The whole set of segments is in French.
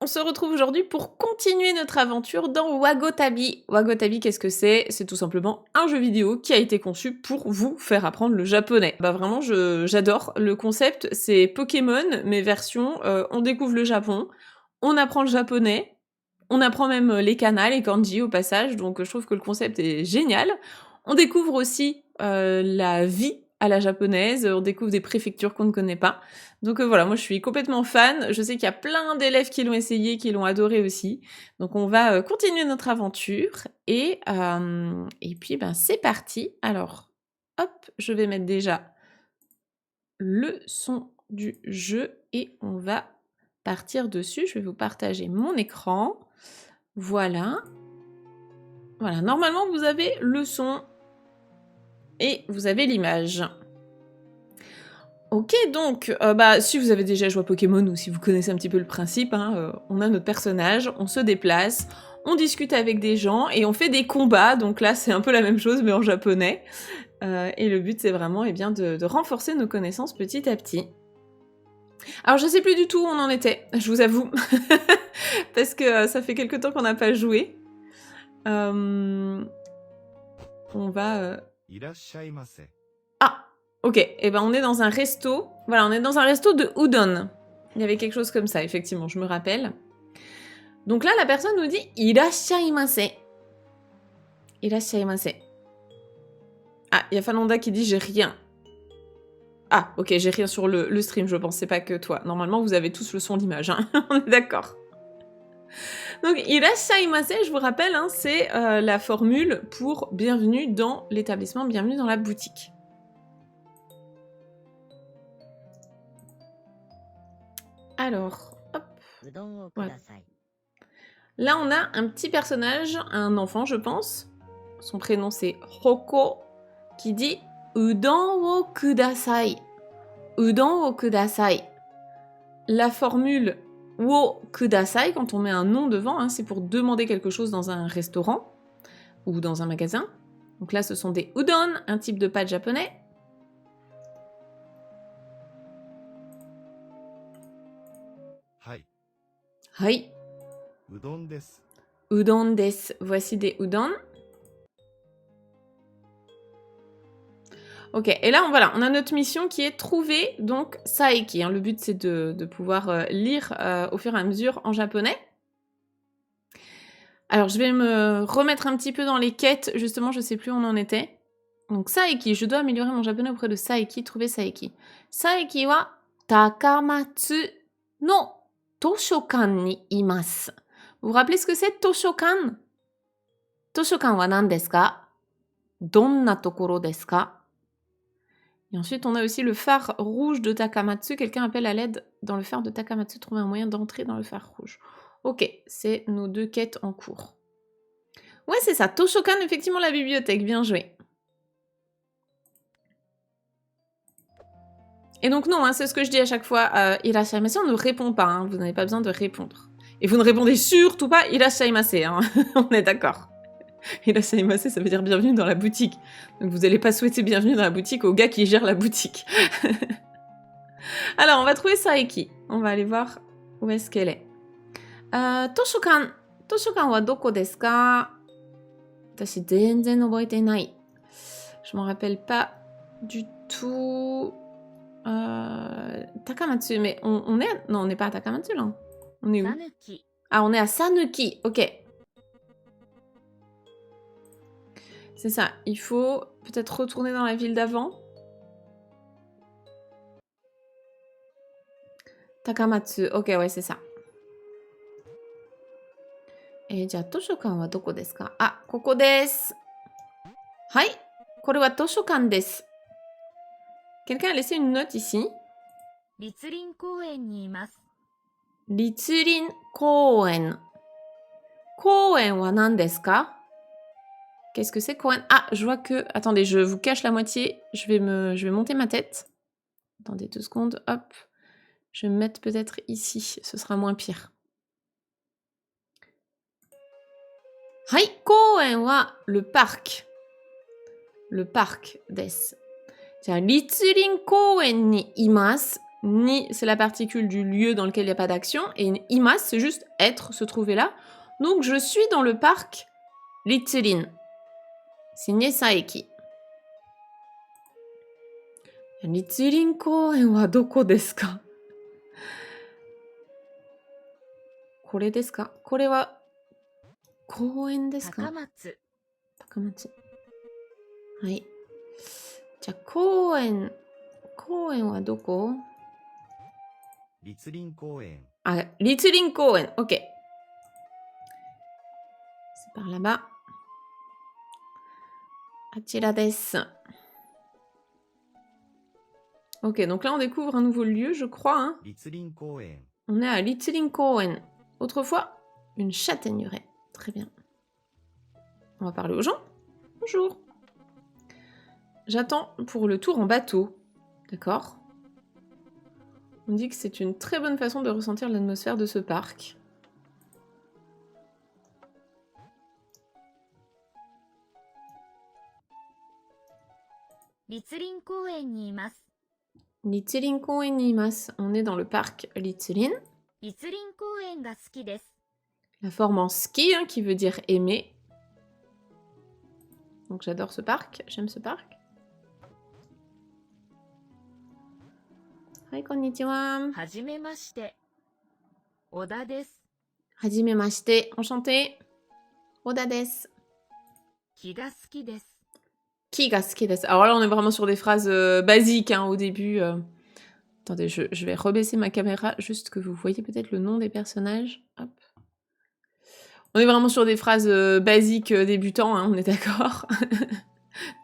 on se retrouve aujourd'hui pour continuer notre aventure dans Wagotabi. Wagotabi, qu'est-ce que c'est? C'est tout simplement un jeu vidéo qui a été conçu pour vous faire apprendre le japonais. Bah vraiment, j'adore. Le concept, c'est Pokémon, mais version, on découvre le Japon, on apprend le japonais, on apprend même les kana, les kanji au passage, donc je trouve que le concept est génial. On découvre aussi la vie à la japonaise, on découvre des préfectures qu'on ne connaît pas. Donc voilà, moi je suis complètement fan. Je sais qu'il y a plein d'élèves qui l'ont essayé, qui l'ont adoré aussi. Donc on va continuer notre aventure et puis ben c'est parti. Alors hop, je vais mettre déjà le son du jeu et on va partir dessus. Je vais vous partager mon écran. Voilà. Voilà, normalement vous avez le son et vous avez l'image. Ok, donc, si vous avez déjà joué à Pokémon ou si vous connaissez un petit peu le principe, on a notre personnage, on se déplace, on discute avec des gens et on fait des combats. Donc là, c'est un peu la même chose mais en japonais. Et le but, c'est vraiment de renforcer nos connaissances petit à petit. Alors, je sais plus du tout où on en était, je vous avoue, parce que ça fait quelque temps qu'on n'a pas joué. On va... Ah, ok, et ben on est dans un resto. Voilà, on est dans un resto de udon. Il y avait quelque chose comme ça, effectivement, je me rappelle. Donc là, la personne nous dit « Irashaimase ». Irashaimase. Ah, il y a Falanda qui dit « J'ai rien ». Ah, ok, j'ai rien sur le stream, je pense, c'est pas que toi. Normalement, vous avez tous le son d'image, hein. On est d'accord. Donc, Irashaimase, je vous rappelle, hein, c'est la formule pour bienvenue dans l'établissement, bienvenue dans la boutique. Alors, hop. Voilà. Là, on a un petit personnage, un enfant, je pense. Son prénom, c'est Hoko, qui dit « Udon wo kudasai ». Udon wo kudasai. La formule « wo kudasai », quand on met un nom devant, hein, c'est pour demander quelque chose dans un restaurant ou dans un magasin. Donc là, ce sont des udon, un type de pâte japonais. Hai. Udon desu. Udon desu. Voici des udon. Ok, et là, voilà, on a notre mission qui est trouver, donc, Saeki. Hein. Le but, c'est de pouvoir lire au fur et à mesure en japonais. Alors, je vais me remettre un petit peu dans les quêtes. Justement, je sais plus où on en était. Donc, Saeki, je dois améliorer mon japonais auprès de Saeki, trouver Saeki. Saeki wa Takamatsu no Toshokan ni imasu. Vous vous rappelez ce que c'est, Toshokan? Toshokan wa nan desu ka? Donna tokoro desu ka? Et ensuite, on a aussi le phare rouge de Takamatsu. Quelqu'un appelle à l'aide dans le phare de Takamatsu, trouver un moyen d'entrer dans le phare rouge. Ok, c'est nos deux quêtes en cours. Ouais, c'est ça. Toshokan, effectivement, la bibliothèque. Bien joué. Et donc non, hein, c'est ce que je dis à chaque fois. Irashaimase, on ne répond pas. Hein, vous n'avez pas besoin de répondre. Et vous ne répondez surtout pas Irashaimase. Hein, on est d'accord. Irashaimase, ça veut dire bienvenue dans la boutique. Donc vous n'allez pas souhaiter bienvenue dans la boutique au gars qui gère la boutique. Alors, on va trouver Saeki. On va aller voir où est-ce qu'elle est. Toshokan. Toshokan wa doko desu ka? Tashi zenzen oboete nai. Je m'en rappelle pas du tout. Takamatsu, mais on est... Non, on n'est pas à Takamatsu, là. On est où? Ah, on est à Sanuki. Ok. C'est ça. Il faut peut-être retourner dans la ville d'avant. Takamatsu. Ok, ouais, c'est ça. Etじゃあ、図書館はどこですか? Ah, ここです。はい。これは図書館です。Quelqu'un a laissé une note ici. 立林公園にいます。立林公園。公園は何ですか? Qu'est-ce que c'est, Koen? Ah, je vois que... Attendez, je vous cache la moitié. Je vais monter ma tête. Attendez 2 secondes. Hop. Je vais me mettre peut-être ici. Ce sera moins pire. Hai, Koen wa le parc. Le parc des. じゃあ、立林公園にいます。ni c'est la particule du lieu dans lequel il n'y a pas d'action. Et une imas, c'est juste être, se trouver là. Donc, je suis dans le parc Litsurin. Signé Saeki. Litsurin Koen wa doko desu ka? これですか？これは公園ですか？高松、高松。はい。じゃあ、公園はどこ？立林公園。あ、立林公園。OK. C'est par là-bas. あちらです。Ok, donc là on découvre un nouveau lieu, je crois. Hein. 立林公園。 On est à Litsurin Koen. Autrefois, une châtaigneraie. Très bien. On va parler aux gens. Bonjour. J'attends pour le tour en bateau. D'accord. On dit que c'est une très bonne façon de ressentir l'atmosphère de ce parc. Litsurin Koen ni imasu. Litsurin Koen ni imasu. On est dans le parc Litsurin. Litsurin Koen ga suki desu. La forme en ski, hein, qui veut dire aimer. Donc j'adore ce parc, j'aime ce parc. Hi, konnichiwa. Hajimemashite. Oda desu. Hajimemashite, enchanté. Oda desu. Ki ga suki desu. Ki ga suki desu. Alors là, on est vraiment sur des phrases basiques hein, au début. Attendez, je vais rebaisser ma caméra, juste que vous voyez peut-être le nom des personnages. Hop. On est vraiment sur des phrases basiques débutants, hein, on est d'accord.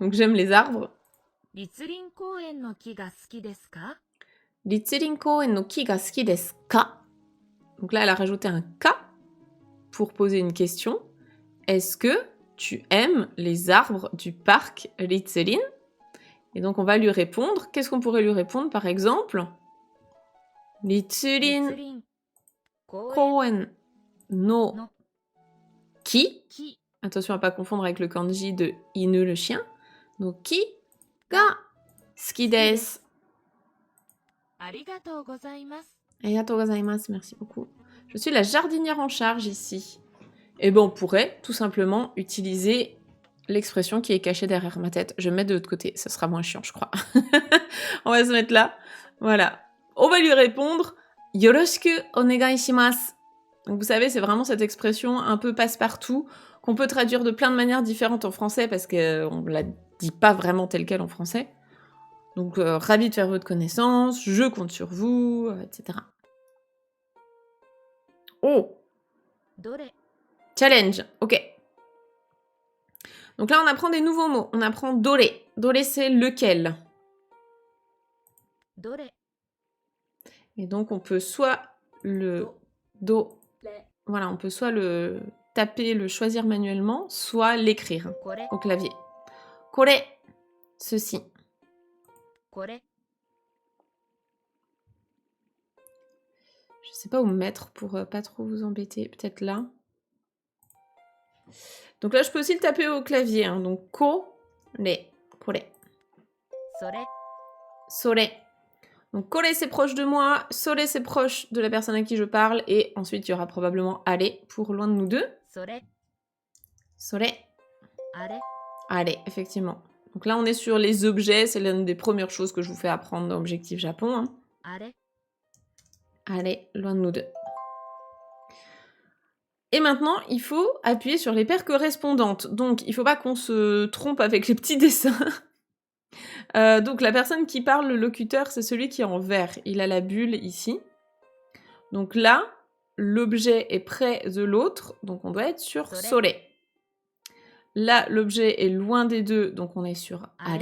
Donc j'aime les arbres. Litsurin Koen no ki ga suki desu ka? Litsurin Koen no ki ga suki desu ka? Donc là, elle a rajouté un ka pour poser une question. Est-ce que tu aimes les arbres du parc Litsurin? Et donc on va lui répondre. Qu'est-ce qu'on pourrait lui répondre par exemple? Litsurin Litsurin Koen Koen no no ki. ki Attention à pas confondre avec le kanji de inu le chien. No ki ga suki desu. arigatou gozaimasu. Arigatou gozaimasu, merci beaucoup. Je suis la jardinière en charge ici. Et bon, on pourrait tout simplement utiliser l'expression qui est cachée derrière ma tête. Je vais me mettre de l'autre côté, ça sera moins chiant, je crois. On va se mettre là. Voilà. On va lui répondre Yoroshiku onegai shimasu. Donc vous savez, c'est vraiment cette expression un peu passe-partout qu'on peut traduire de plein de manières différentes en français parce qu'on ne la dit pas vraiment telle quelle en français. Donc, ravi de faire votre connaissance, je compte sur vous, etc. Oh, Dore. challenge, ok. Donc là, on apprend des nouveaux mots. On apprend dore. Dore, c'est lequel. Dore. Et donc, on peut soit le do. Voilà, on peut soit le taper, le choisir manuellement, soit l'écrire Kore. au clavier. Kore, ceci. Kore. Je sais pas où me mettre pour pas trop vous embêter. Peut-être là. Donc là, je peux aussi le taper au clavier. Hein. Donc, kore. Kore. Sore. Sore. Donc, kore, c'est proche de moi. Sore, c'est proche de la personne à qui je parle. Et ensuite, il y aura probablement ale pour loin de nous deux. Sore. Sore. Are. Ale, effectivement. Donc là, on est sur les objets. C'est l'une des premières choses que je vous fais apprendre dans Objectif Japon. Hein. Are. Allez, loin de nous deux. Et maintenant, il faut appuyer sur les paires correspondantes. Donc, il ne faut pas qu'on se trompe avec les petits dessins. Donc, la personne qui parle, le locuteur, c'est celui qui est en vert. Il a la bulle ici. Donc là, l'objet est près de l'autre. Donc, on doit être sur sore. Là, l'objet est loin des deux. Donc, on est sur are.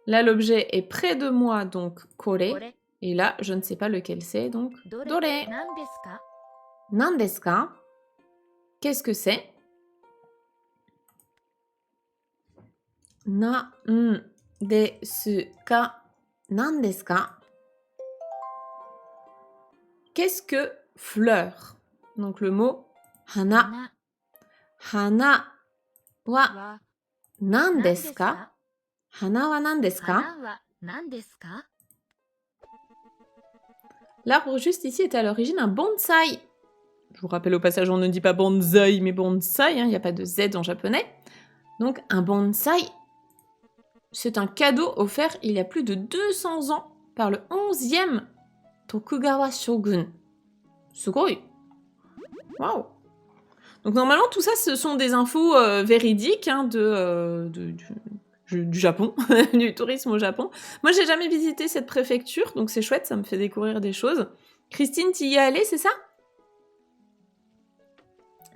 Là, l'objet est près de moi. Donc, kore. Kore. Et là, je ne sais pas lequel c'est. Donc, Dore. dore. Nan desu ka? Nan desu ka? Qu'est-ce que c'est? Nan desu ka? Nan desu ka? Qu'est-ce que fleur? Donc le mot hana. Hana Hana wa wa nan nan desu desu ka? ka? Hana wa nan desu ka? Hana wa nan desu ka? L'arbre juste ici est à l'origine un bonsaï. Je vous rappelle au passage, on ne dit pas bonsaï, mais bonsaï, il n'y a pas de Z en japonais. Donc un bonsaï, c'est un cadeau offert il y a plus de 200 ans par le 11e Tokugawa shogun. Sugoi. Waouh. Donc normalement tout ça ce sont des infos véridiques du Japon, du tourisme au Japon. Moi j'ai jamais visité cette préfecture, donc c'est chouette, ça me fait découvrir des choses. Christine, tu y es allée, c'est ça?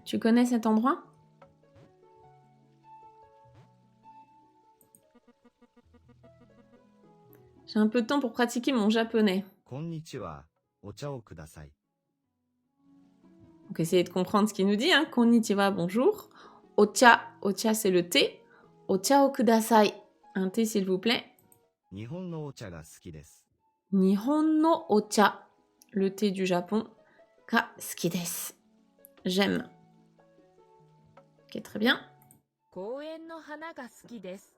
Tu connais cet endroit? J'ai un peu de temps pour pratiquer mon japonais. こんにちは。お茶をください。 Donc essayez de comprendre ce qu'il nous dit. Konnichiwa, bonjour. Ocha, ocha c'est le thé. Ocha o kudasai. Un thé s'il vous plaît. 日本のお茶が好きです。 Nihon no ocha. Le thé du Japon. Ka suki desu. J'aime. Ok, très bien. 公園の花が好きです。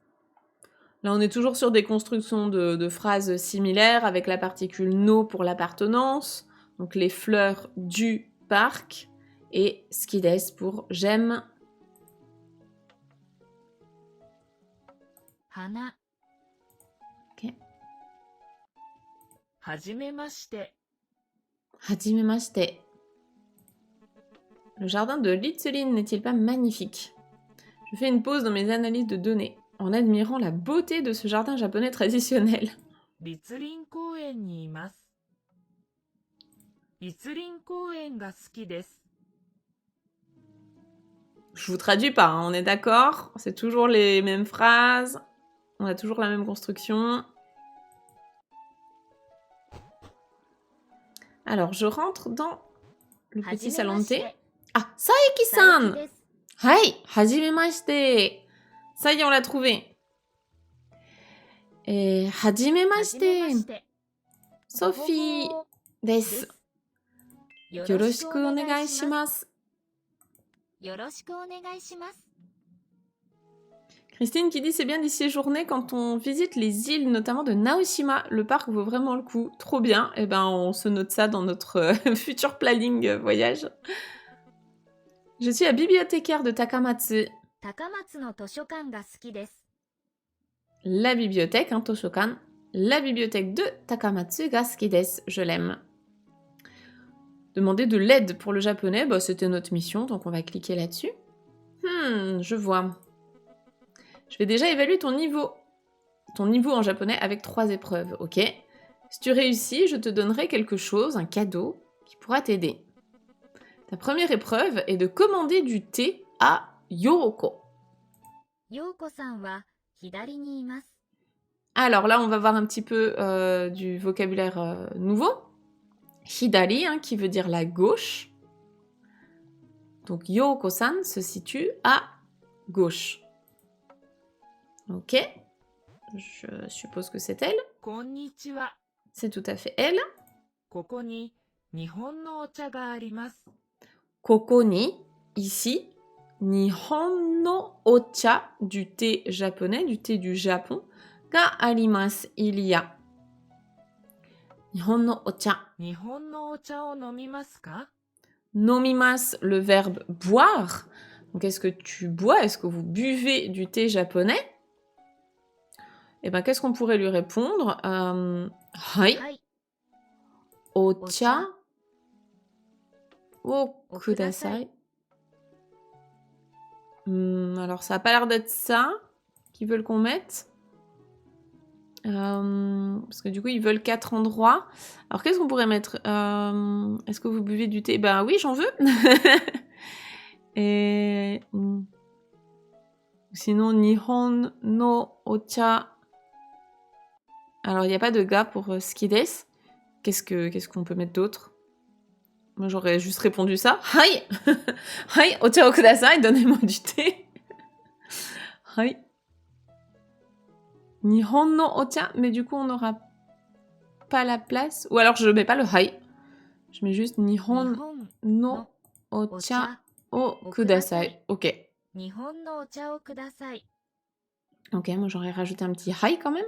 Là, on est toujours sur des constructions de phrases similaires avec la particule no pour l'appartenance. Donc les fleurs du parc. Et skides pour j'aime. 花。 Ok. はじめまして。 Hajimemashite. Le jardin de Litsuline n'est-il pas magnifique? Je fais une pause dans mes analyses de données en admirant la beauté de ce jardin japonais traditionnel. 立林公園にいます。立林公園が好きです。 Je vous traduis pas, on est d'accord? C'est toujours les mêmes phrases. On a toujours la même construction. Alors, je rentre dans le petit salon de thé. Ah, Saeki-san! Hai, hajimemashite. Ça y est, on l'a trouvé. Et hajimemashite. Sophie desu. Yoroshiku onegai shimasu. よろしくお願いします。 Christine qui dit c'est bien d'y séjourner quand on visite les îles, notamment de Naoshima. Le parc vaut vraiment le coup. Trop bien. Eh ben, on se note ça dans notre futur planning voyage. Je suis la bibliothécaire de Takamatsu. 高松の図書館が好きです。 La bibliothèque, Toshokan. La bibliothèque de Takamatsu ga suki desu. Je l'aime. Demander de l'aide pour le japonais, bah, c'était notre mission, donc on va cliquer là-dessus. Je vois. Je vais déjà évaluer ton niveau. Ton niveau en japonais avec 3 épreuves, ok? Si tu réussis, je te donnerai quelque chose, un cadeau, qui pourra t'aider. Ta première épreuve est de commander du thé à Yoroko. ようこさんは左にいます。 Alors là, on va voir un petit peu du vocabulaire nouveau. Hidari, qui veut dire la gauche. Donc Yoko-san se situe à gauche. Ok. Je suppose que c'est elle. こんにちは。 C'est tout à fait elle. ここに日本のお茶があります。 Koko ni, ici, Nihon no ocha, du thé japonais, du thé du Japon. Ga arimasu, il y a. Nihon no ocha. 日本のお茶を飲みますか？ Nomimasu, le verbe boire. Donc, est-ce que tu bois? Est-ce que vous buvez du thé japonais? Eh ben, qu'est-ce qu'on pourrait lui répondre? Hai, はい。 ocha, o O kudasai. Alors, ça a pas l'air d'être ça qu'ils veulent qu'on mette. Parce que du coup, ils veulent 4 endroits. Alors, qu'est-ce qu'on pourrait mettre? Est-ce que vous buvez du thé? Ben oui, j'en veux. Et sinon, Nihon no ocha. Alors, il n'y a pas de ga pour skides. Qu'est-ce qu'on peut mettre d'autre? Moi, j'aurais juste répondu ça. Hai! Hai, ocha o kudasai, donnez-moi du thé. Hai. Nihon no ocha, mais du coup, on n'aura pas la place. Ou alors, je mets pas le hai. Je mets juste 日 Nihon 本 no お ocha 茶。 o kudasai. Ok. 日本のお茶をください。 Ok, moi, j'aurais rajouté un petit hai quand même.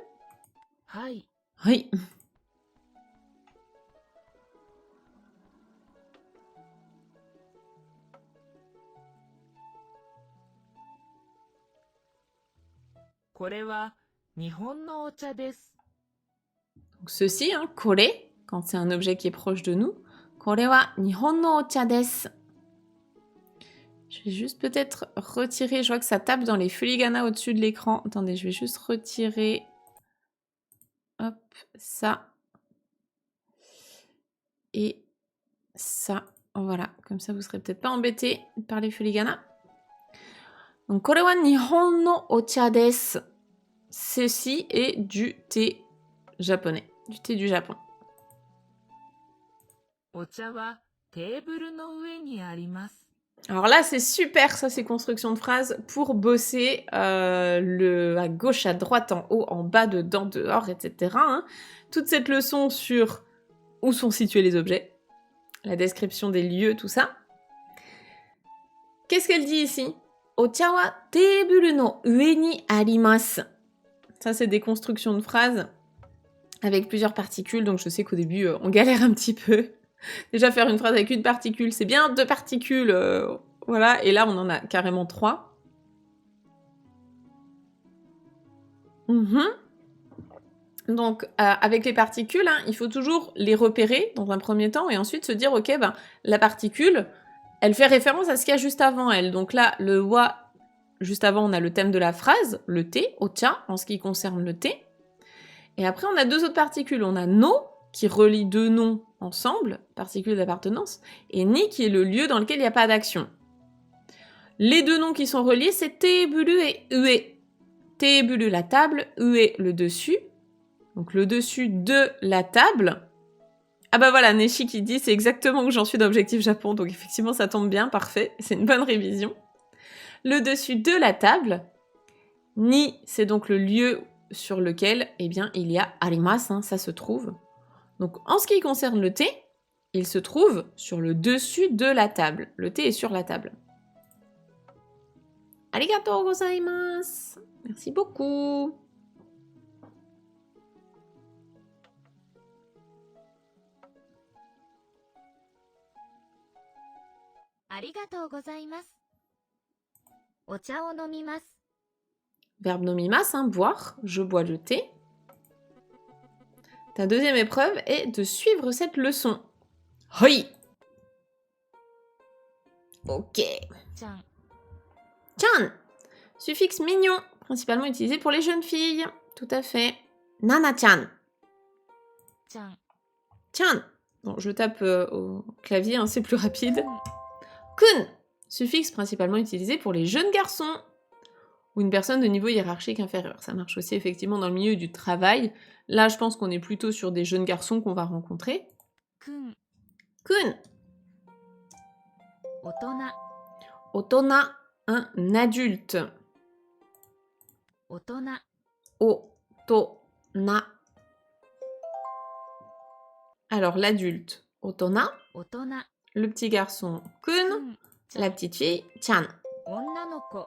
はい。 Hai. これは日本のお茶です。 Donc ceci, hein, kore, quand c'est un objet qui est proche de nous. Kore wa nihon no ocha desu. Je vais juste peut-être retirer, je vois que ça tape dans les furigana au-dessus de l'écran. Attendez, je vais juste retirer, hop, ça. Et ça, voilà, comme ça vous serez peut-être pas embêtés par les furigana. Donc, kore wa nihon no ocha desu. Ceci est du thé japonais, du thé du Japon. お茶はテーブルの上にあります。 Alors là, c'est super, ça, ces constructions de phrases pour bosser à gauche, à droite, en haut, en bas, dedans, dehors, etc. Hein. Toute cette leçon sur où sont situés les objets, la description des lieux, tout ça. Qu'est-ce qu'elle dit ici? Ocha wa teiburu no ue ni arimasu. Ça, c'est des constructions de phrases avec plusieurs particules, donc je sais qu'au début, on galère un petit peu. Déjà, faire une phrase avec une particule, c'est bien, 2 particules, voilà, et là, on en a carrément 3. Donc, avec les particules, hein, il faut toujours les repérer dans un premier temps, et ensuite se dire, ok, ben, la particule, elle fait référence à ce qu'il y a juste avant elle. Donc là, le wa, juste avant, on a le thème de la phrase, le thé, ocha, en ce qui concerne le thé. Et après, on a 2 autres particules. On a no, qui relie 2 noms ensemble, particules d'appartenance, et ni, qui est le lieu dans lequel il n'y a pas d'action. Les 2 noms qui sont reliés, c'est teiburu et ue. Teiburu, la table, ue, le dessus. Donc le dessus de la table. Ah bah voilà, Neshi qui dit, c'est exactement où j'en suis dans Objectif Japon, donc effectivement, ça tombe bien, parfait, c'est une bonne révision. Le dessus de la table. Ni, c'est donc le lieu sur lequel, eh bien, il y a arimasu, hein, ça se trouve. Donc, en ce qui concerne le thé, il se trouve sur le dessus de la table. Le thé est sur la table. Arigatou gozaimasu. Merci beaucoup. Arigatou gozaimasu. お茶を飲みます。 Verbe nomimasu, hein, boire. Je bois le thé. Ta deuxième épreuve est de suivre cette leçon. Hoi! Ok. ちゃん、 Chan! Suffixe mignon, principalement utilisé pour les jeunes filles. Tout à fait. Nana-chan. ちゃん、 Chan. Bon, je tape au clavier, hein, c'est plus rapide. うん、 Kun. Suffixe principalement utilisé pour les jeunes garçons. Ou une personne de niveau hiérarchique inférieur. Ça marche aussi effectivement dans le milieu du travail. Là, je pense qu'on est plutôt sur des jeunes garçons qu'on va rencontrer. くん、 Kun. 大人、 Otona, un adulte. 大人、 Otona. Alors, l'adulte, Otona. 大人、 Le petit garçon, く Kun. ん、ちゃ La ん、 petite fille, Chan. 女の子、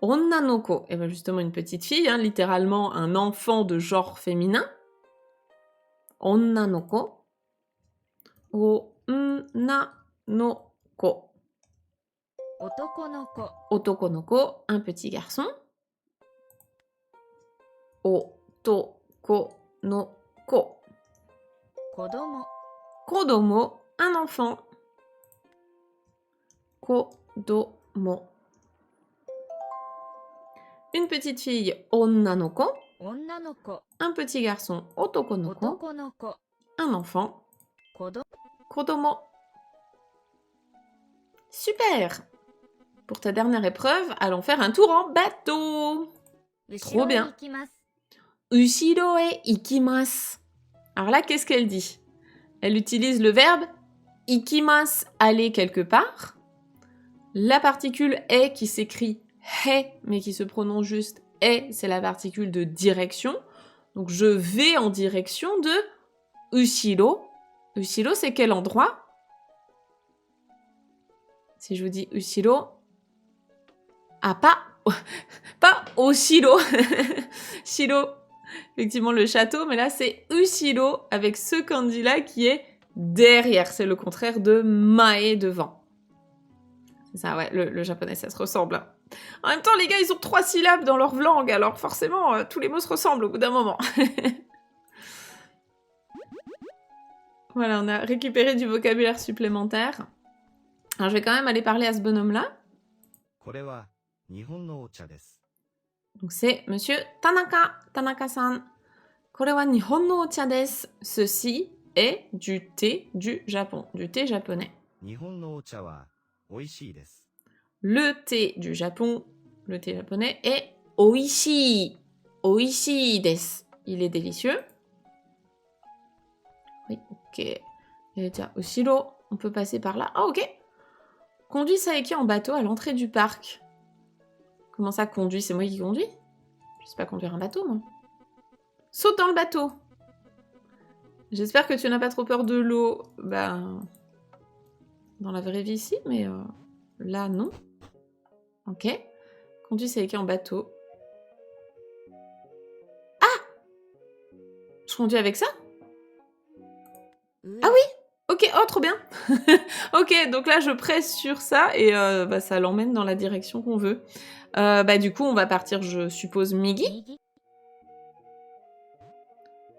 Onnanoko. Et bien justement, une petite fille, hein, littéralement un enfant de genre féminin. Onnanoko. Onnanoko. 男の子、 Otokonoko, un petit garçon. Otokonoko. 子供、 Kodomo, un enfant. Kodomo. Une petite fille, onnanoko. 女の子、 Un petit garçon, otokonoko. 男の子、 Un enfant, 子供、 kodomo. Super! Pour ta dernière épreuve, allons faire un tour en bateau. 後ろへ bien. 行きます。 Ushiro e ikimasu. Alors là, qu'est-ce qu'elle dit? Elle utilise le verbe ikimasu, aller quelque part. La particule est qui s'écrit he, mais qui se prononce juste est, c'est la particule de direction. Donc je vais en direction de ushiro. Ushiro, c'est quel endroit? Si je vous dis ushiro, ah pas oshiro. Shiro, effectivement le château, mais là c'est ushiro avec ce kanji-là qui est derrière. C'est le contraire de mae, devant. C'est ça, ouais, le japonais, ça se ressemble. En même temps, les gars, ils ont 3 syllabes dans leur langue, alors forcément, tous les mots se ressemblent au bout d'un moment. Voilà, on a récupéré du vocabulaire supplémentaire. Alors, je vais quand même aller parler à ce bonhomme-là. これは日本のお茶です。 Donc, c'est Monsieur Tanaka, Tanaka-san. これは日本のお茶です. Ceci est du thé du Japon, du thé japonais. 日本のお茶は美味しいです。 Le thé du Japon, le thé japonais, est oishii. Oishii desu. Il est délicieux. Oui, ok. Et tiens, Oshiro, on peut passer par là. Ah, ok. Conduis Saeki en bateau à l'entrée du parc. Comment ça, conduit? C'est moi qui conduis? Je sais pas conduire un bateau, moi. Saute dans le bateau. J'espère que tu n'as pas trop peur de l'eau. Ben, dans la vraie vie, ici, mais là, non. Ok. Conduis Saeki en bateau. Ah! Je conduis avec ça? Ah oui! Ok, oh, trop bien. Ok, donc là, je presse sur ça et bah, ça l'emmène dans la direction qu'on veut. Bah, du coup, on va partir, je suppose, Migi. 右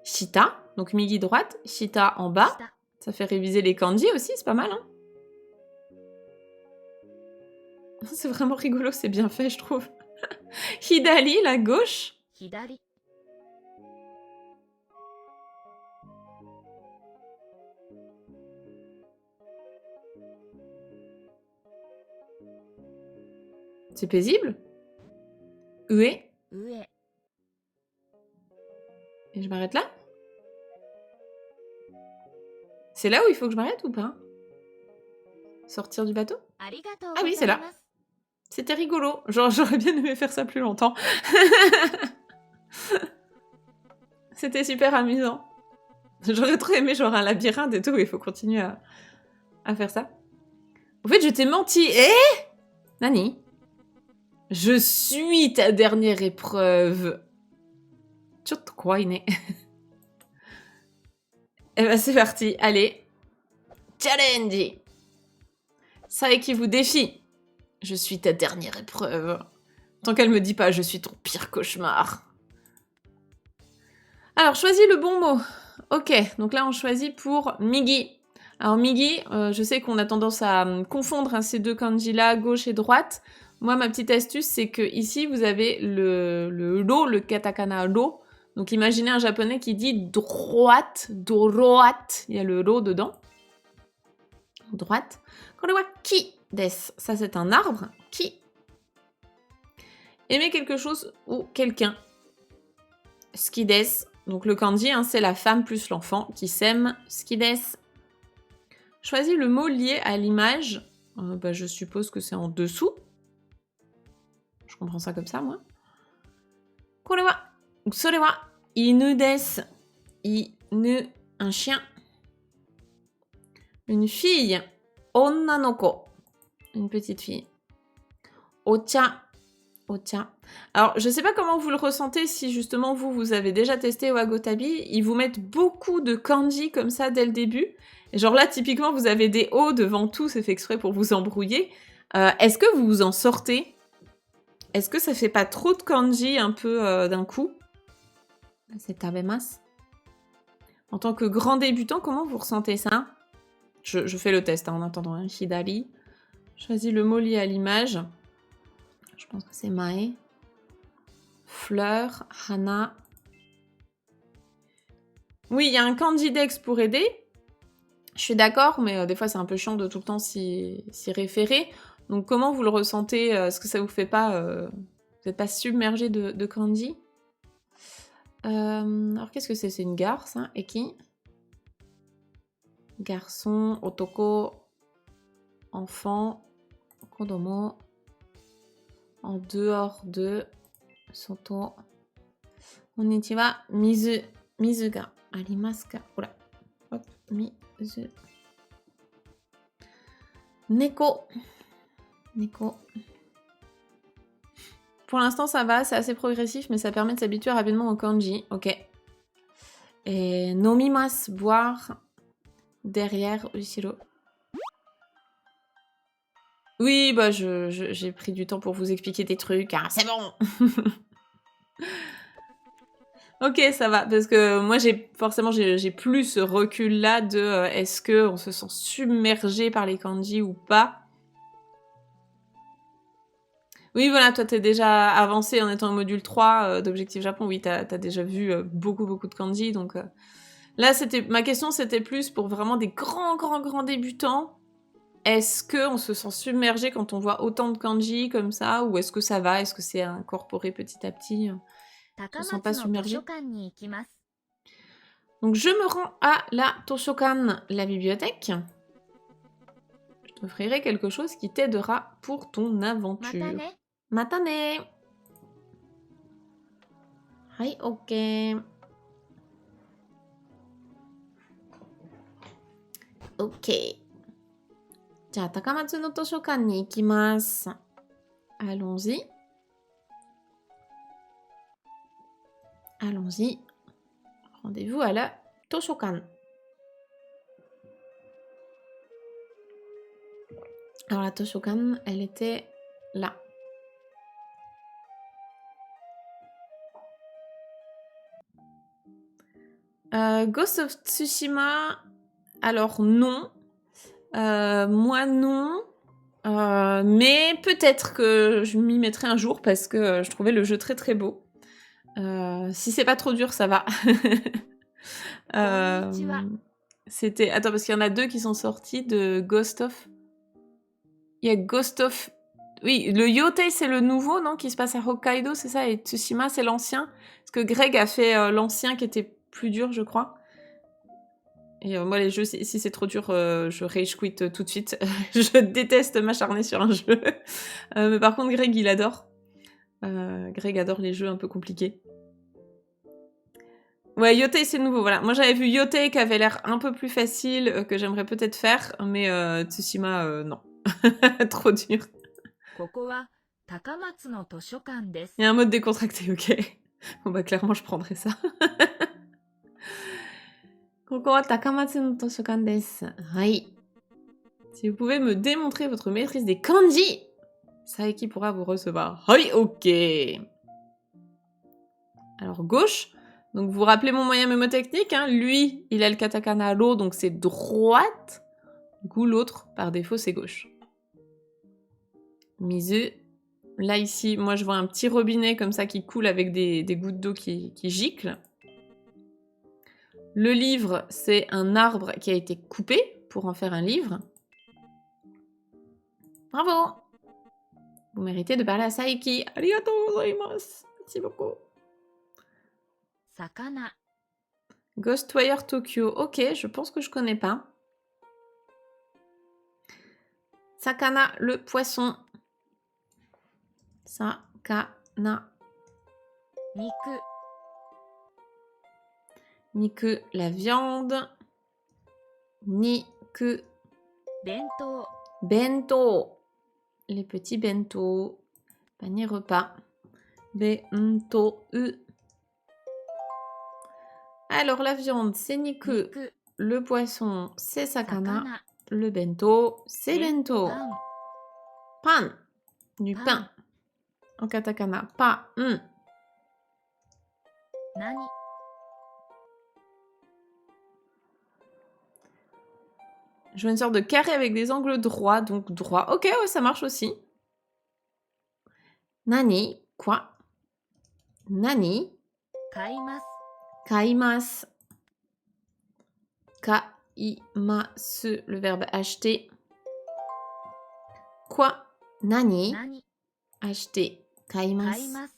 Shita, donc Migi droite, Shita en bas. 下 Ça fait réviser les kanji aussi, c'est pas mal, hein. C'est vraiment rigolo, c'est bien fait, je trouve. Hidali, la gauche. 左 C'est paisible. Ue. 上 Et je m'arrête là? C'est là où il faut que je m'arrête ou pas? Sortir du bateau? ありがとう Ah ご oui, ざ c'est い là. ます C'était rigolo. Genre, j'aurais bien aimé faire ça plus longtemps. C'était super amusant. J'aurais trop aimé genre un labyrinthe et tout, il faut continuer à faire ça. En fait, je t'ai menti. Eh? Nani? Je suis ta dernière épreuve. Chotto kwaii ne. Eh ben, c'est parti. Allez. Challenge. Saeki vous défie. Je suis ta dernière épreuve. Tant qu'elle me dit pas, je suis ton pire cauchemar. Alors, choisis le bon mot. Ok, donc là, on choisit pour Migi. Alors, Migi, je sais qu'on a tendance à confondre hein, ces deux kanji-là, gauche et droite. Moi, ma petite astuce, c'est que ici, vous avez le ro, le katakana ro. Donc, imaginez un japonais qui dit droite, droite. Il y a le ro dedans. Droite. Kore wa ki desu. Ça, c'est un arbre. Ki. Aimer quelque chose ou quelqu'un. Suki desu. Donc le kanji, hein, c'est la femme plus l'enfant qui s'aime. Suki desu. Choisis le mot lié à l'image. Bah, je suppose que c'est en dessous. Je comprends ça comme ça, moi. Kore wa, sore wa, inu desu. Inu, un chien. Une fille. Onnanoko. Une petite fille. Ocha. Ocha. Alors, je sais pas comment vous le ressentez si justement vous avez déjà testé Wagotabi. Ils vous mettent beaucoup de kanji comme ça dès le début. Et genre là, typiquement, vous avez des O devant tout, c'est fait exprès pour vous embrouiller. Est-ce que vous vous en sortez? Est-ce que ça fait pas trop de kanji un peu d'un coup? C'est tabemas. En tant que grand débutant, comment vous ressentez ça? Je fais le test hein, en attendant. Hein. Hidari. Choisis le mot lié à l'image. Je pense que c'est mae. Fleur, hana. Oui, il y a un kanji dex pour aider. Je suis d'accord, mais des fois c'est un peu chiant de tout le temps s'y référer. Donc comment vous le ressentez? Est-ce que ça vous fait pas... vous n'êtes pas submergé de kanji? Alors qu'est-ce que c'est? C'est une gare, ça? Eki. Garçon, otoko, enfant, kodomo, en dehors de, soto. Konnichiwa, mizu, mizu ga arimasu ka? Oula. Hop, mizu. Neko. Neko. Pour l'instant, ça va, c'est assez progressif, mais ça permet de s'habituer rapidement au kanji. Ok. Et nomimasu, boire. Derrière, ushiro. Oui, bah j'ai pris du temps pour vous expliquer des trucs, hein, c'est bon. Ok, ça va, parce que moi forcément j'ai plus ce recul-là de est-ce que on se sent submergé par les kanji ou pas. Oui, voilà, toi t'es déjà avancé en étant au module 3 d'Objectif Japon. Oui, t'as déjà vu beaucoup de kanji, donc là ma question c'était plus pour vraiment des grands débutants. Est-ce qu'on se sent submergé quand on voit autant de kanji comme ça, ou est-ce que ça va? Est-ce que c'est incorporé petit à petit? Je me sens pas 高松の図書 submergée. 館に行きます。 Donc je me rends à la Toshokan, la bibliothèque. Je t'offrirai quelque chose qui t'aidera pour ton また aventure. ね。 Matane. Hi, ok. Ok. じゃあ、高松の図書館に行きます。Allons-y. Allons-y. Rendez-vous à la Toshokan. Alors la Toshokan, elle était là. Ghost of Tsushima, alors non. Moi non. Mais peut-être que je m'y mettrai un jour parce que je trouvais le jeu très beau. Si c'est pas trop dur, ça va. C'était... Attends, parce qu'il y en a 2 qui sont sortis de Ghost of... Il y a Ghost of... Oui, le Yotei, c'est le nouveau, non? Qui se passe à Hokkaido, c'est ça? Et Tsushima, c'est l'ancien? Parce que Greg a fait l'ancien qui était plus dur, je crois. Et moi, les jeux, si c'est trop dur, je rage quit tout de suite. Je déteste m'acharner sur un jeu. Mais par contre, Greg, il adore. Greg adore les jeux un peu compliqués. Ouais, Yotei, c'est nouveau, voilà. Moi, j'avais vu Yotei qui avait l'air un peu plus facile, que j'aimerais peut-être faire, mais Tsushima, non. Trop dur. ここは高松の図書館です。 Il y a un mode décontracté, ok. Bon, bah, clairement, je prendrais ça. ここは高松の図書館です。はい。Si vous pouvez me démontrer votre maîtrise des kanji, Saeki pourra vous recevoir. Oui, ok. Alors, gauche. Donc, vous vous rappelez mon moyen mémotechnique, hein. Lui, il a le katakana ro, donc c'est droite. Du coup, l'autre, par défaut, c'est gauche. Mizu. Là, ici, moi, je vois un petit robinet comme ça qui coule avec des gouttes d'eau qui giclent. Le livre, c'est un arbre qui a été coupé pour en faire un livre. Bravo! Vous méritez de parler à Saeki. Arigatou gozaimasu. Merci beaucoup. 魚 Ghostwire Tokyo. Ok, je pense que je connais pas. Sakana, le poisson. Sakana. 肉 Niku, la viande. Niku. 弁当 Bento. Les petits bento. Panier repas. Bento. Alors, la viande, c'est Niku. 肉 Le poisson, c'est Sakana. 魚 Le bento, c'est で bento. パン Pan. Du Pan. pain. En katakana. Pa. 何 Je vois une sorte de carré avec des angles droits, donc droit. Ok, ouais, ça marche aussi. Nani, quoi? Nani, 買います kaimasu. Kaimasu, le verbe acheter. Quoi? Nani, 何 acheter. 買い Kaimasu. ます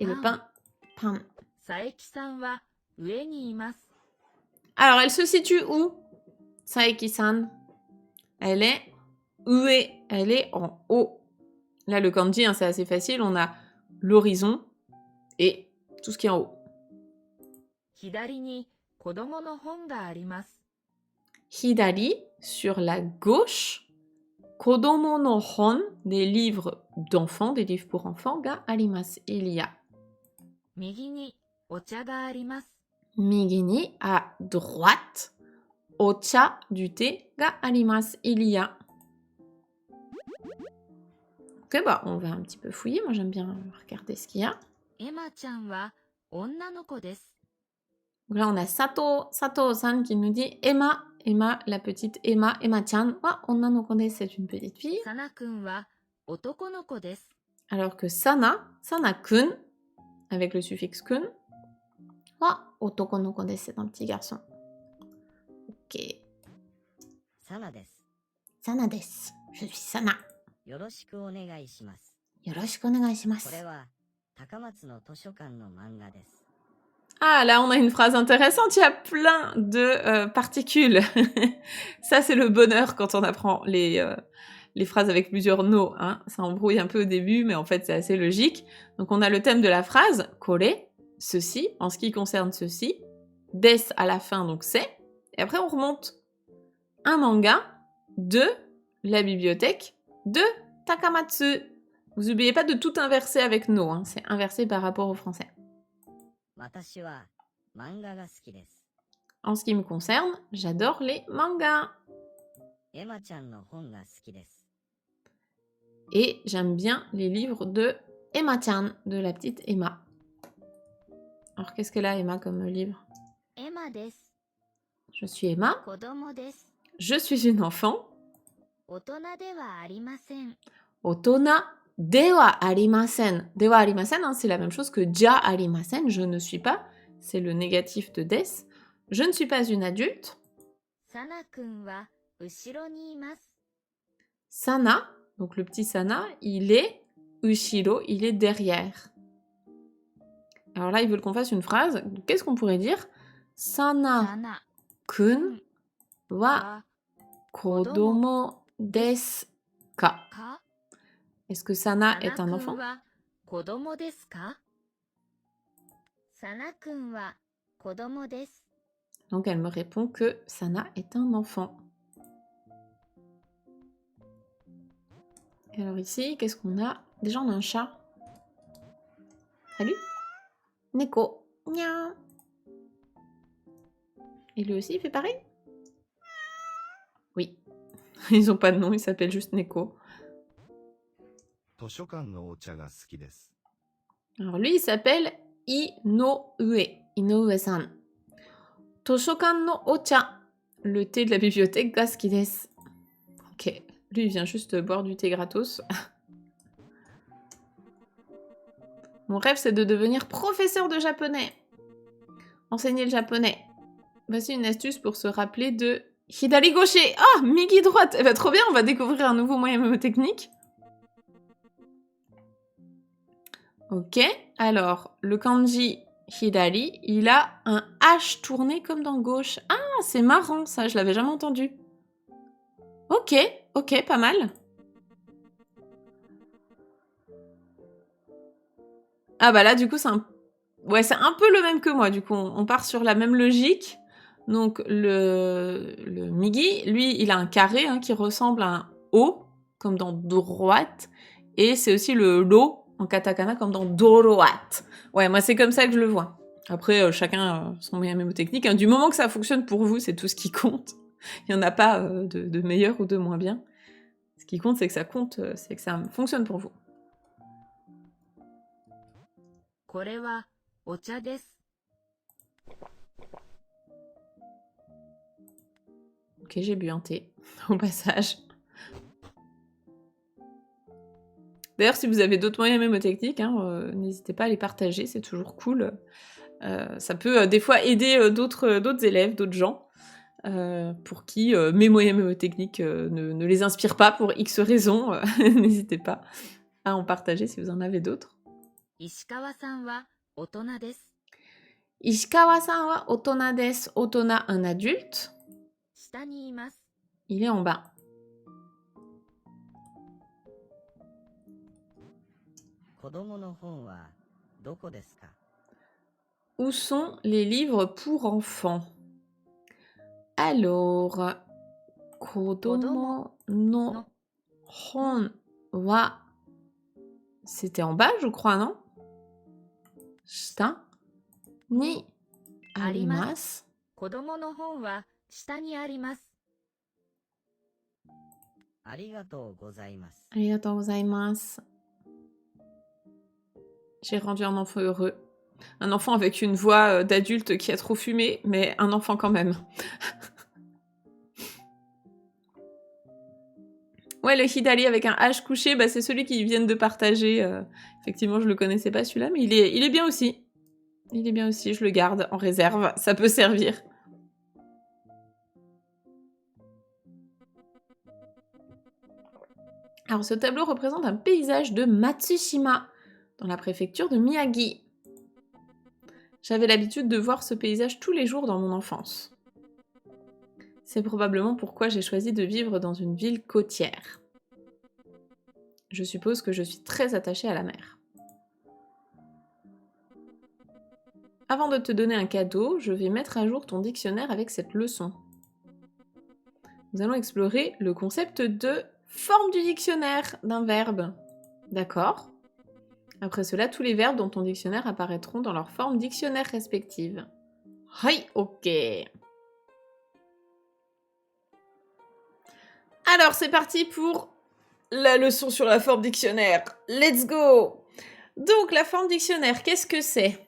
Et le pain, pan. 佐伯さんは上にいます Alors, elle se situe où? Saeki-san. Elle est ue. Elle est en haut. Là, le kanji, hein, c'est assez facile. On a l'horizon et tout ce qui est en haut. 左に子供の本があります Hidari, sur la gauche. Kodomo no hon, des livres d'enfants, des livres pour enfants. Ga arimasu, il y a. 右にお茶があります Migi ni, à droite. Ocha, du thé. Ga arimasu, il y a. Ok, bah on va un petit peu fouiller. Moi, j'aime bien regarder ce qu'il y a. エマちゃんは女の子です。 Donc là, on a Sato-san qui nous dit Emma, la petite Emma-chan wa onna no ko desu, c'est une petite fille. サナくんは男の子です。 Alors que Sana-kun, avec le suffixe kun, wa otoko no ko desu, c'est un petit garçon. Ok. サナです。 Sana desu. Je suis Sana. よろしくお願いします。 Yoroshiku onegaishimasu. これは高松の図書館の漫画です。 Ah, là, on a une phrase intéressante. Il y a plein de particules. Ça, c'est le bonheur quand on apprend les phrases avec plusieurs no. Hein. Ça embrouille un peu au début, mais en fait, c'est assez logique. Donc, on a le thème de la phrase, kore, ceci, en ce qui concerne ceci. Des à la fin, donc c'est. Et après, on remonte. Un manga de la bibliothèque de Takamatsu. Vous n'oubliez pas de tout inverser avec no. Hein. C'est inversé par rapport au français. 私は漫画が好きです。 En ce qui me concerne, j'adore les mangas. エマちゃんの本が好きです。 Et j'aime bien les livres de Emma-chan, de la petite Emma. Alors, qu'est-ce qu'elle a, Emma, comme livre? エマです。 Je suis Emma, 子供です。 je suis une enfant. 大人ではありません。 Otona dewa arimasen. Dewa arimasen, hein, c'est la même chose que ja arimasen, je ne suis pas. C'est le négatif de des. Je ne suis pas une adulte. サナくんは後ろにいます。 Sana, donc le petit Sana, il est ushiro, il est derrière. Alors là, ils veulent qu'on fasse une phrase. Qu'est-ce qu'on pourrait dire? サ Sana ナ kun wa は kodomo desu ka. か Est-ce que Sana サ est ナ un く enfant? んは子供ですか？サナくんは子供です。 Donc elle me répond que Sana est un enfant. Et alors ici, qu'est-ce qu'on a? Déjà, on a un chat. Salut. Neko. Miaou. Et lui aussi, il fait pareil? Oui. Ils ont pas de nom, ils s'appellent juste Neko. 図書館のお茶が好きです。 Alors lui, il s'appelle Inoue. Inoue-san. Toshokan no ocha. Le thé de la bibliothèque ga suki desu. Ok. Lui, il vient juste boire du thé gratos. Mon rêve, c'est de devenir professeur de japonais. Enseigner le japonais. Voici une astuce pour se rappeler de Hidari gaucher. Ah, Migi droite. Eh ben, trop bien, on va découvrir un nouveau moyen mnémotechnique. Ok, alors, le kanji Hidari, il a un H tourné comme dans gauche. Ah, c'est marrant ça, je l'avais jamais entendu. Ok, ok, pas mal. Ah bah là, du coup, c'est un... Ouais, c'est un peu le même que moi, du coup. On part sur la même logique. Donc, le Migi, lui, il a un carré hein, qui ressemble à un O, comme dans droite. Et c'est aussi le Lo, en katakana, comme dans doroate. Ouais, moi, c'est comme ça que je le vois. Après, chacun son moyen mnémotechnique. Hein. Du moment que ça fonctionne pour vous, c'est tout ce qui compte. Il n'y en a pas de meilleur ou de moins bien. Ce qui compte, c'est que ça fonctionne pour vous. これはお茶です。 Ok, j'ai bu un thé, au passage. D'ailleurs, si vous avez d'autres moyens mnémotechniques, hein, n'hésitez pas à les partager, c'est toujours cool. Ça peut des fois aider d'autres élèves, d'autres gens, pour qui mes moyens mnémotechniques ne les inspirent pas pour X raisons. N'hésitez pas à en partager si vous en avez d'autres. 石川さんは大人です。 Ishikawa-san wa otona desu. Otona, un adulte. 下にいます。 Il est en bas. 子供の本はどこですか？ Où sont les livres pour enfants? Alors, kodomo no hon wa... C'était en bas, je crois, non? Shita ni arimasu. 子供の本は下にあります。ありがとうございます。 Arigatou gozaimasu. J'ai rendu un enfant heureux. Un enfant avec une voix d'adulte qui a trop fumé, mais un enfant quand même. Ouais, le Hidari avec un H couché, bah, c'est celui qu'ils viennent de partager. Effectivement, je le connaissais pas celui-là, mais il est bien aussi. Il est bien aussi, je le garde en réserve, ça peut servir. Alors, ce tableau représente un paysage de Matsushima, dans la préfecture de Miyagi. J'avais l'habitude de voir ce paysage tous les jours dans mon enfance. C'est probablement pourquoi j'ai choisi de vivre dans une ville côtière. Je suppose que je suis très attachée à la mer. Avant de te donner un cadeau, je vais mettre à jour ton dictionnaire avec cette leçon. Nous allons explorer le concept de forme du dictionnaire d'un verbe. D'accord ? Après cela, tous les verbes dans ton dictionnaire apparaîtront dans leur forme dictionnaire respective. Hi, ok. Alors, c'est parti pour la leçon sur la forme dictionnaire. Let's go! Donc, la forme dictionnaire, qu'est-ce que c'est?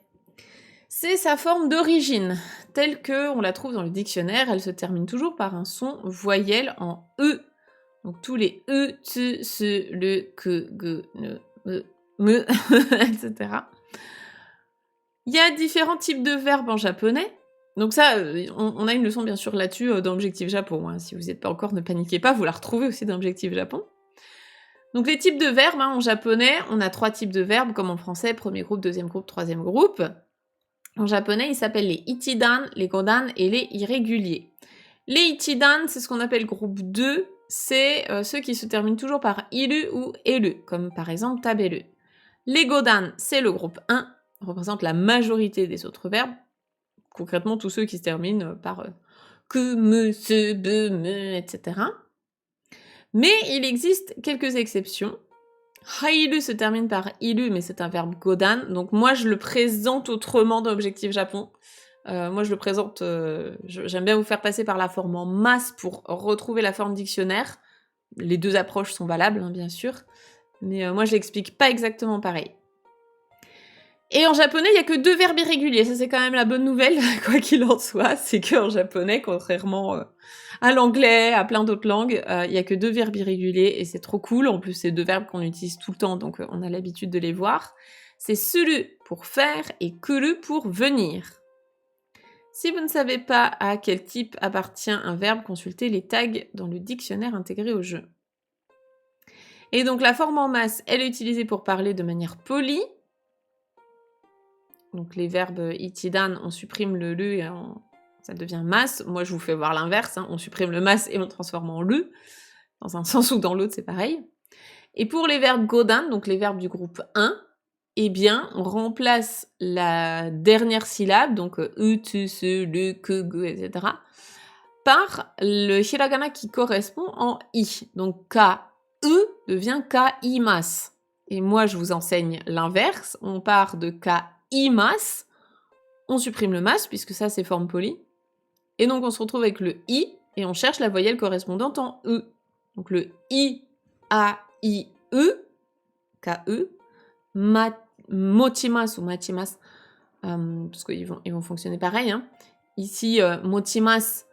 C'est sa forme d'origine. Telle que on la trouve dans le dictionnaire, elle se termine toujours par un son voyelle en E. Donc, tous les E, tu, se, le, que, ge, ne, me, etc. Il y a différents types de verbes en japonais. Donc ça, on a une leçon bien sûr là-dessus dans Objectif Japon. Hein. Si vous n'êtes pas encore, ne paniquez pas, vous la retrouvez aussi dans Objectif Japon. Donc les types de verbes, hein, en japonais, on a 3 types de verbes, comme en français, premier groupe, deuxième groupe, troisième groupe. En japonais, ils s'appellent les ichidan, les godan et les irréguliers. Les ichidan, c'est ce qu'on appelle groupe 2, c'est ceux qui se terminent toujours par iru ou elu, comme par exemple taberu. Les godan, c'est le groupe 1, représente la majorité des autres verbes, concrètement tous ceux qui se terminent par que, me, se, be, me, etc. Mais il existe quelques exceptions. Hairu se termine par iru, mais c'est un verbe godan, donc moi je le présente autrement dans Objectif Japon. Moi je le présente, j'aime bien vous faire passer par la forme en masse pour retrouver la forme dictionnaire. Les deux approches sont valables, hein, bien sûr, mais moi je l'explique pas exactement pareil. Et en japonais, il n'y a que 2 verbes irréguliers. Ça, c'est quand même la bonne nouvelle, quoi qu'il en soit. C'est qu'en japonais, contrairement à l'anglais, à plein d'autres langues, il n'y a que 2 verbes irréguliers et c'est trop cool. En plus, c'est 2 verbes qu'on utilise tout le temps, donc on a l'habitude de les voir. C'est suru pour faire et kuru pour venir. Si vous ne savez pas à quel type appartient un verbe, consultez les tags dans le dictionnaire intégré au jeu. Et donc, la forme en masse, elle est utilisée pour parler de manière polie. Donc les verbes ichidan, on supprime le et ça devient masse. Moi, je vous fais voir l'inverse. Hein. On supprime le masse et on transforme en le. Dans un sens ou dans l'autre, c'est pareil. Et pour les verbes godan, donc les verbes du groupe 1, eh bien, on remplace la dernière syllabe, donc tu, se, le, que, ge, etc., par le hiragana qui correspond en i. Donc ka, devient ka, imas. Et moi, je vous enseigne l'inverse. On part de ka, imas, on supprime le mas, puisque ça c'est forme polie, et donc on se retrouve avec le i, et on cherche la voyelle correspondante en e. Donc le i, a, i, e, k-e, mochimas ou machimas, parce qu'ils vont fonctionner pareil. Hein. Ici, mochimas,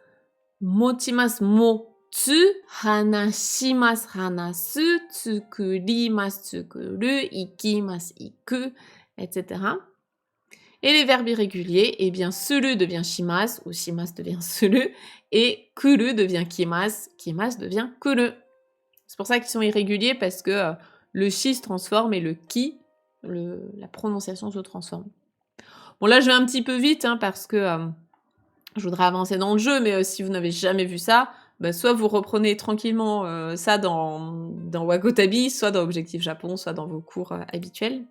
mo, tsu, hanashimas, hanasu, tsukurimas, tsukuru, ikimas, iku, etc. Et les verbes irréguliers, eh bien, suru devient shimas, ou shimas devient suru, et kuru devient kimas devient kuru. C'est pour ça qu'ils sont irréguliers, parce que le shi se transforme et le ki, la prononciation se transforme. Bon, là, je vais un petit peu vite, hein, parce que je voudrais avancer dans le jeu, mais si vous n'avez jamais vu ça, bah, soit vous reprenez tranquillement ça dans Wagotabi, soit dans Objectif Japon, soit dans vos cours habituels.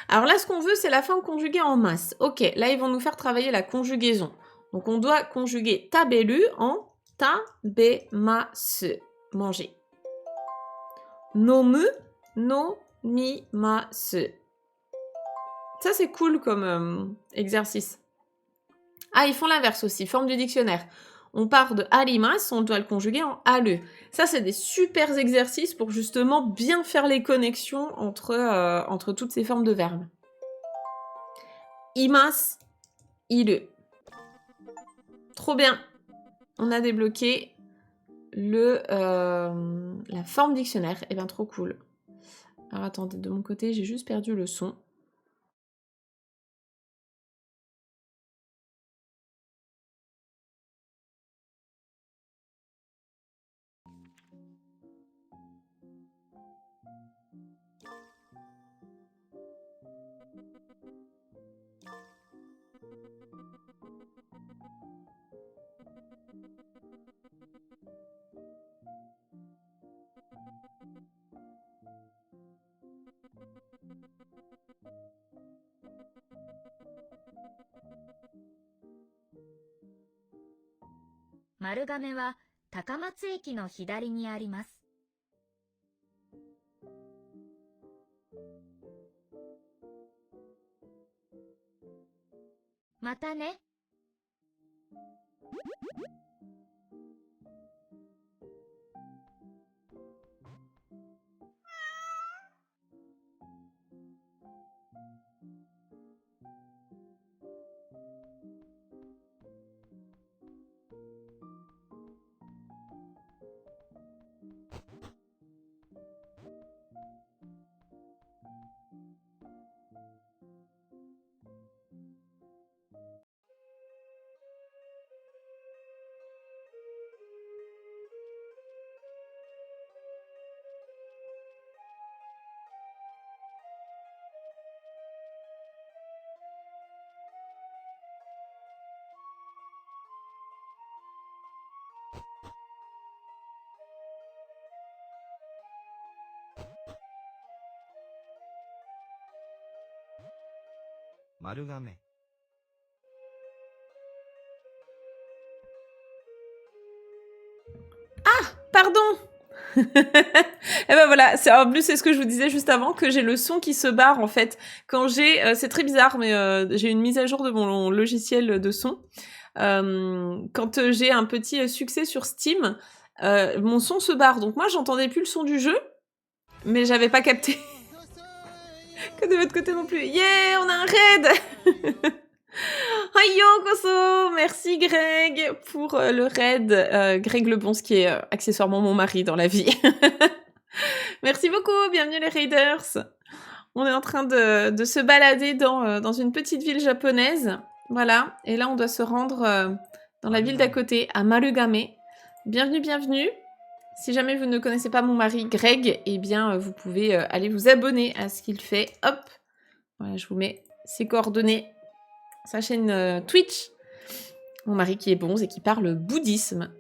Alors là, ce qu'on veut, c'est la forme conjuguée en masse. Ok, là, ils vont nous faire travailler la conjugaison. Donc, on doit conjuguer taberu en tabemasu, manger. Nomu, nomimasu. Ça, c'est cool comme exercice. Ah, ils font l'inverse aussi, forme du dictionnaire. on part de arimas, on doit le conjuguer en ale. Ça, c'est des super exercices pour justement bien faire les connexions entre toutes ces formes de verbes. Imas, iru. Trop bien. On a débloqué la forme dictionnaire. Eh bien, trop cool. Alors, attendez, de mon côté, j'ai juste perdu le son.丸亀は高松駅の左にあります。またね。丸亀。 Pardon. Et ben voilà, en plus c'est ce que je vous disais juste avant, que j'ai le son qui se barre en fait. Quand c'est très bizarre, mais j'ai une mise à jour de mon logiciel de son. Quand j'ai un petit succès sur Steam, mon son se barre. Donc moi j'entendais plus le son du jeu, mais j'avais pas capté que de votre côté non plus. Yeah, on a un raid. Hayokoso, merci Greg pour le raid. Greg Lebonce qui est accessoirement mon mari dans la vie. Merci beaucoup, bienvenue les raiders. On est en train de se balader dans une petite ville japonaise. Voilà, et là on doit se rendre dans la ville d'à côté, à Marugame. Bienvenue, bienvenue. Si jamais vous ne connaissez pas mon mari Greg, eh bien vous pouvez aller vous abonner à ce qu'il fait. Hop, voilà, je vous mets ses coordonnées. Sa chaîne Twitch. Mon mari qui est bonze et qui parle bouddhisme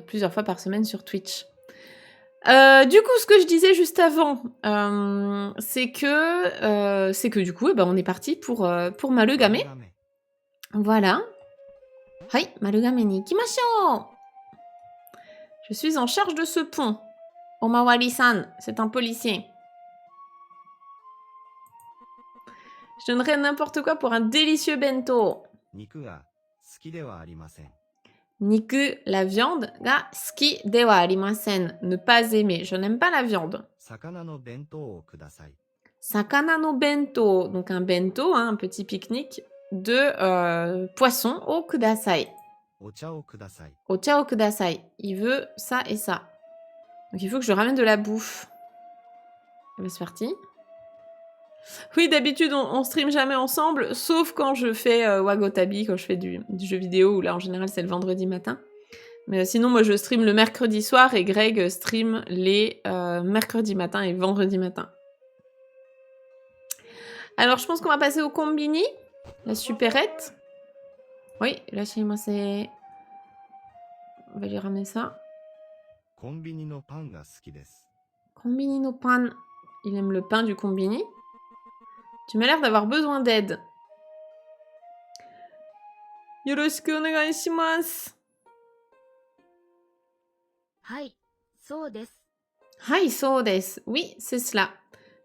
plusieurs fois par semaine sur Twitch. Du coup, ce que je disais juste avant, c'est que du coup, on est parti pour Marugame. Voilà. Hai, Marugame ni ikimashou. Je suis en charge de ce pont. Omawari-san, c'est un policier. Je donnerais n'importe quoi pour un délicieux bento. Niku ga suki de wa arimasen. Niku, la viande, ga suki de wa arimasen, ne pas aimer. Je n'aime pas la viande. Sakana no bento o kudasai. Sakana no bento, donc un bento, hein, un petit pique-nique de poisson au kudasai. Ocha o kudasai. Ocha o kudasai. Il veut ça et ça. Donc il faut que je ramène de la bouffe. C'est parti. Oui, d'habitude, on stream jamais ensemble, sauf quand je fais Wagotabi, quand je fais du jeu vidéo, où là, en général, c'est le vendredi matin. Mais sinon, moi, je stream le mercredi soir et Greg stream les mercredi matin et vendredi matin. Alors, je pense qu'on va passer au combini, la supérette. Oui, là, chez moi, c'est... On va lui ramener ça. Konbini no pan ga suki desu. Combini no pan. Il aime le pain du combini. Tu m'as l'air d'avoir besoin d'aide. Yoroshiku onegai shimasu. Hai, so desu. Hai, so desu. Oui, c'est cela.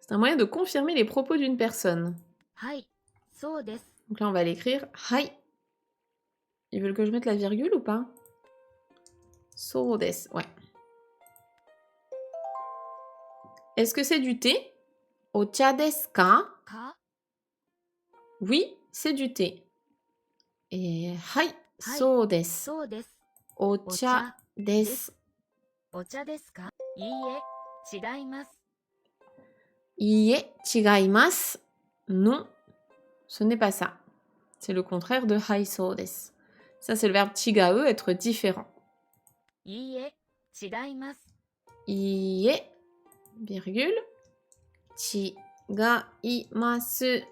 C'est un moyen de confirmer les propos d'une personne. Hai, so desu. Donc là, on va l'écrire. Hai. Ils veulent que je mette la virgule ou pas? そうです. Ouais. Est-ce que c'est du thé? お茶ですか? か Oui, c'est du thé. Et はい、はいそうです. そうです。お茶で。ですお茶ですかいいえ、違います。いいえ、違います. Non, ce n'est pas ça. C'est le contraire de はい、そうです. Ça, c'est le verbe 違う, être différent. いいえ、違います。いいえ, virgule, 違います.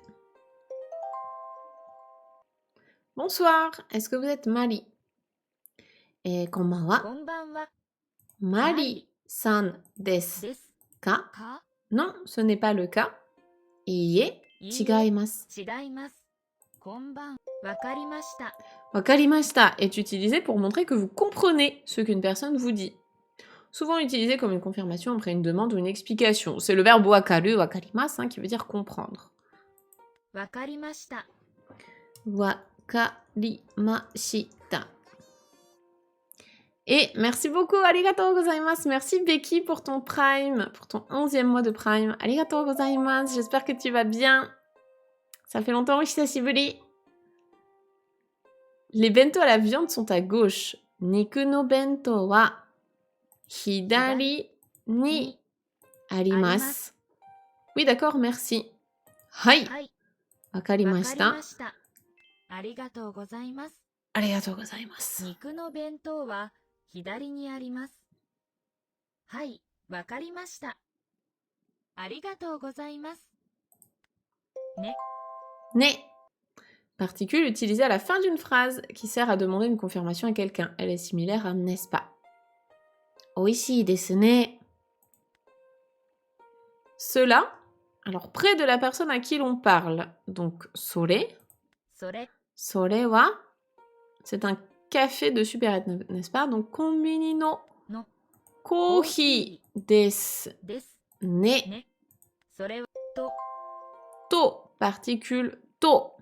Bonsoir, est-ce que vous êtes Mari? Et こんばんは. こんばんは。マリさんですですか? か Non, ce n'est pas le cas. いいえ、いいえ違います. 違います。こんばん。わかりました。 Wakarimashita est utilisé pour montrer que vous comprenez ce qu'une personne vous dit. Souvent utilisé comme une confirmation après une demande ou une explication. C'est le verbe wakaru, wakarimasu, qui veut dire comprendre. わかりました。 Wakarimashita. Et merci beaucoup, arigatou gozaimasu. Merci Becky pour ton Prime, pour ton 11e mois de Prime. Arigatou gozaimasu, j'espère que tu vas bien. Ça fait longtemps, hisashiburi. Les bento à la viande sont à gauche. Niku no bento wa hidari ni arimasu. Oui, d'accord, merci. Hai, はい。 wakarimashita. わかりました。ありがとうございます。 Arigatou gozaimasu. 肉の弁当は左にあります。はい、わかりました。ありがとうございます。 Ne. Particule utilisée à la fin d'une phrase qui sert à demander une confirmation à quelqu'un. Elle est similaire à n'est-ce pas. Oishii desu ne. Cela, alors près de la personne à qui l'on parle. Donc, sore. それ、 Sore wa. C'est un café de supérette, n'est-ce pas? Donc, konbini no の kohi desu です。 ne. ね。それは、と、 To, particule to.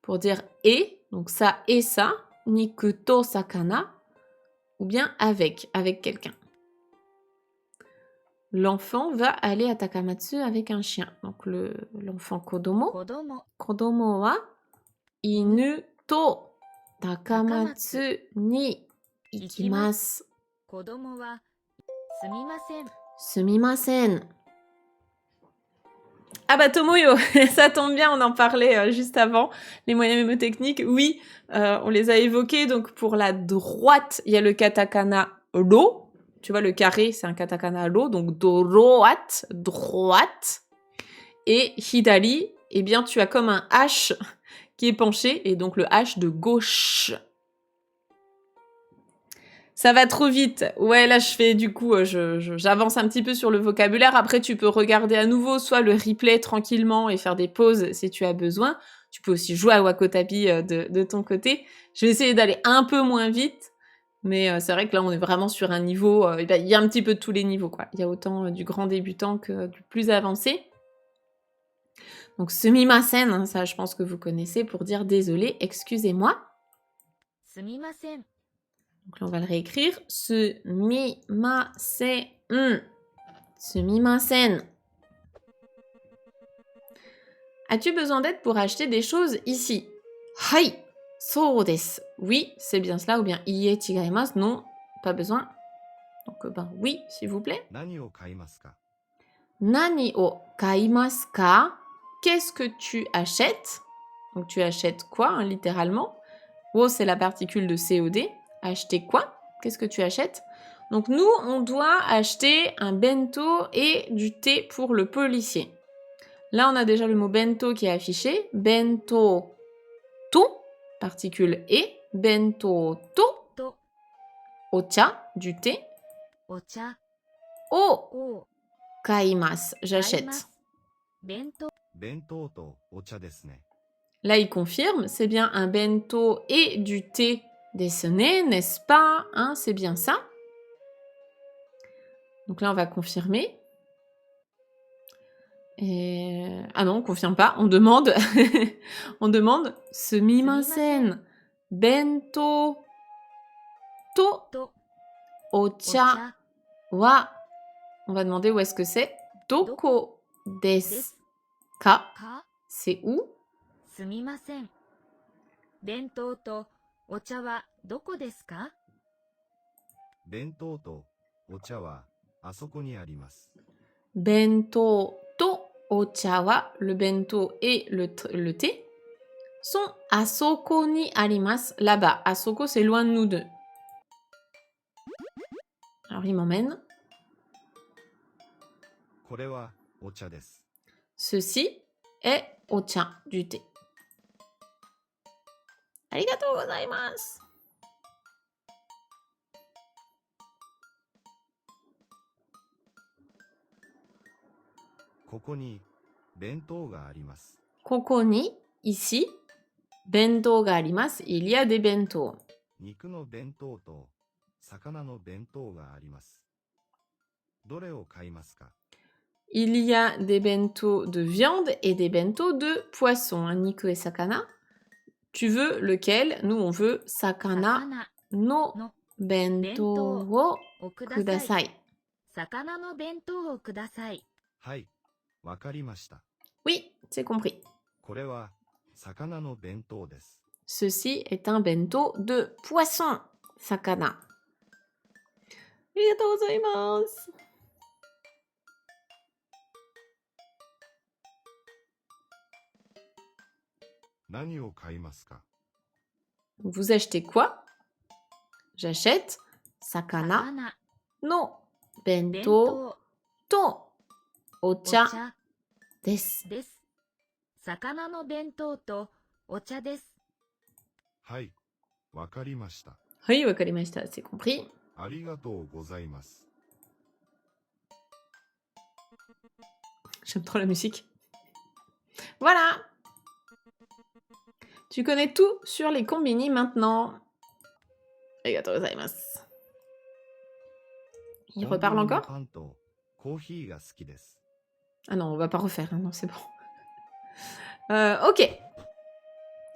Pour dire et, donc ça et ça, niku to sakana, ou bien avec quelqu'un. L'enfant va aller à Takamatsu avec un chien. Donc l'enfant kodomo. 子供、 Kodomo wa inu to Takamatsu ni ikimasu. 子供は、すみません。 Sumimasen. Ah bah Tomoyo, ça tombe bien, on en parlait juste avant. Les moyens mémotechniques, oui, on les a évoqués. Donc pour la droite, il y a le katakana ro. Tu vois, le carré, c'est un katakana ro. Donc doroat, droite. Et hidari, eh bien tu as comme un H qui est penché. Et donc le H de gauche. Ça va trop vite. Ouais, là, je fais du coup, j'avance un petit peu sur le vocabulaire. Après, tu peux regarder à nouveau soit le replay tranquillement et faire des pauses si tu as besoin. Tu peux aussi jouer à Wakotabi de ton côté. Je vais essayer d'aller un peu moins vite. Mais c'est vrai que là, on est vraiment sur un niveau... il y a un petit peu de tous les niveaux, quoi. Il y a autant du grand débutant que du plus avancé. Donc, sumimasen, hein, ça, je pense que vous connaissez pour dire désolé, excusez-moi. すみません。 Donc là, on va le réécrire. Sumimasen. Sumimasen. As-tu besoin d'aide pour acheter des choses ici? Hai, so desu. Oui, c'est bien cela. Ou bien iie chigaimasu. Non, pas besoin. Donc, oui, s'il vous plaît. 何を買いますか Nani o kaimasu ka? Qu'est-ce que tu achètes? Donc, tu achètes quoi, hein, littéralement? O, c'est la particule de COD. Acheter quoi? Qu'est-ce que tu achètes? Donc nous, on doit acheter un bento et du thé pour le policier. Là, on a déjà le mot bento qui est affiché. Bento to, particule et. Bento to, と、 ocha, du thé. お茶 O を kaimasu, 買いま j'achète. す。弁当、弁当とお茶ですね。 Là, il confirme, c'est bien un bento et du thé desuné, n'est-ce pas? Hein, c'est bien ça. Donc là, on va confirmer. Et... Ah non, on confirme pas, on demande. On demande sumimasen, bento to と、ocha wa, on va demander où est-ce que c'est. Doko desu ka, か c'est où? すみません。弁当とお茶はどこですか？弁当とお茶はあそこにあります。 Bento to ocha wa, le bento et le thé, sont asoko ni arimasu, là-bas. Asoko, c'est loin de nous deux. Alors, il m'emmène. これはお茶です。 Ceci est ocha, du thé. Arigatou gozaimasu. ここに弁当があります。 Koko ni, ici, bento ga arimasu, il y a des bento. 肉の弁当と魚の弁当があります。どれを買いますか？ Il y a des bento de viande et des bento de poisson, hein, niku et sakana. Tu veux lequel? Nous, on veut sakana 魚 no の bento wo をください。 kudasai. 魚の弁当をください。はい、わかりました。 Oui, c'est compris. これは魚の弁当です。 Ceci est un bento de poisson, sakana. Arigatou gozaimasu. 何を買いますか？ Vous achetez quoi? J'achète sakana 魚 no 弁 bento 当 to お ocha 茶 desu. です。魚の弁当とお茶です。はい、わかりました。 Oui, wakarimashita, c'est compris. ありがとうございます。 J'aime trop la musique. Voilà. Tu connais tout sur les combini maintenant. Arigatou gozaimasu. Il reparle コンビニの encore? パンとコーヒーが好きです。 Ah non, on va pas refaire, hein, non, c'est bon. Ok.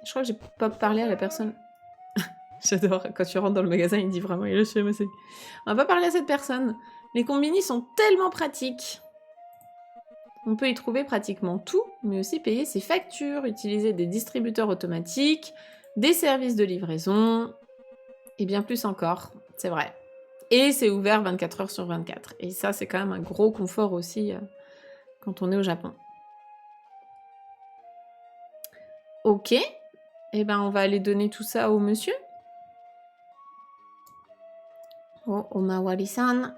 Je crois que j'ai pas parlé à la personne. J'adore, quand tu rentres dans le magasin, il dit vraiment, il est chez moi. On va pas parler à cette personne. Les combini sont tellement pratiques. On peut y trouver pratiquement tout, mais aussi payer ses factures, utiliser des distributeurs automatiques, des services de livraison, et bien plus encore, c'est vrai. Et c'est ouvert 24 heures sur 24. Et ça, c'est quand même un gros confort aussi quand on est au Japon. Ok, eh ben on va aller donner tout ça au monsieur. Oh, Omawari-san,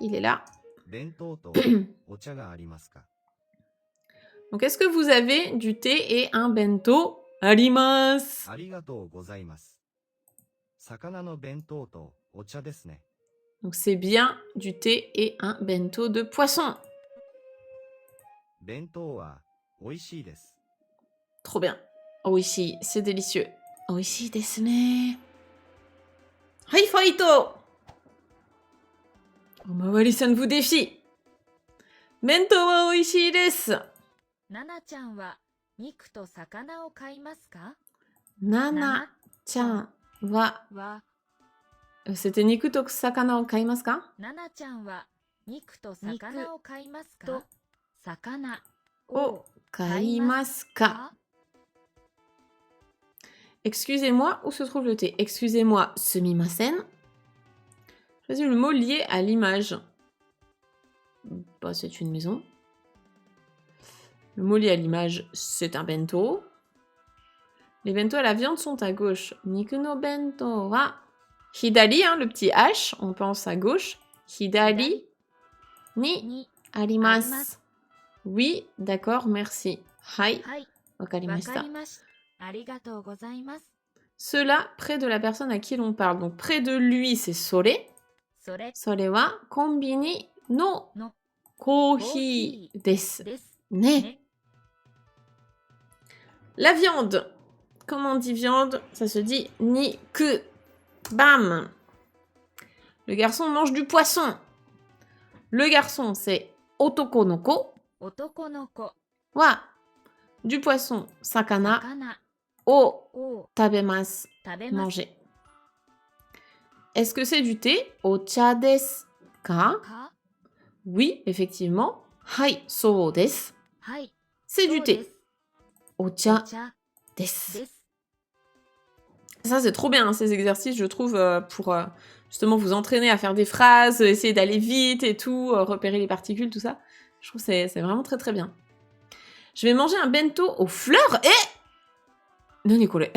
il est là. 弁当とお茶がありますか？ Donc, est-ce que vous avez du thé et un bento? Arimasu. ありがとうございます。魚の弁当とお茶ですね。 Donc, c'est bien du thé et un bento de poisson. 弁当は美味しいです。 Trop bien. Oishi, c'est délicieux. Oishi desu ne. Hi Faito! Omawari-san vous défie. Bento wa oishi desu. ななちゃんは肉と魚を買いますか？ Nana-chan wa... は C'était niku to sakana o kaimasu ka? ななちゃんは肉と魚を買いますか？と魚 O を kaimasu ka? か Excusez-moi, où se trouve le thé? Excusez-moi, sumimasen. Choisis le mot lié à l'image. Bah, c'est une maison. Le mot lié à l'image, c'est un bento. Les bento à la viande sont à gauche. Niku no bento wa hidari, hein, le petit H, on pense à gauche. Hidari ni に arimasu. Oui, d'accord, merci. Hai, はい wakarimashita. わかりました。ありがとうございます。 Cela près de la personne à qui l'on parle. Donc près de lui, c'est sore. それ Sore wa konbini no の kohi desu. です Ne. ね。 La viande. Comment on dit viande? Ça se dit niku. Bam. Le garçon mange du poisson. Le garçon, c'est otoko no ko 男の子 wa du poisson sakana 魚 o を tabemasu. 食べます。 Manger. Est-ce que c'est du thé? Ocha desu ka? か Oui, effectivement. Hai, so desu. はい。 C'est そ du うで thé. す。お Ocha 茶 desu. です。 Ça, c'est trop bien, hein, ces exercices, je trouve, pour justement vous entraîner à faire des phrases, essayer d'aller vite et tout, repérer les particules, tout ça. Je trouve que c'est vraiment très très bien. Je vais manger un bento aux fleurs et... Non, Nicolas.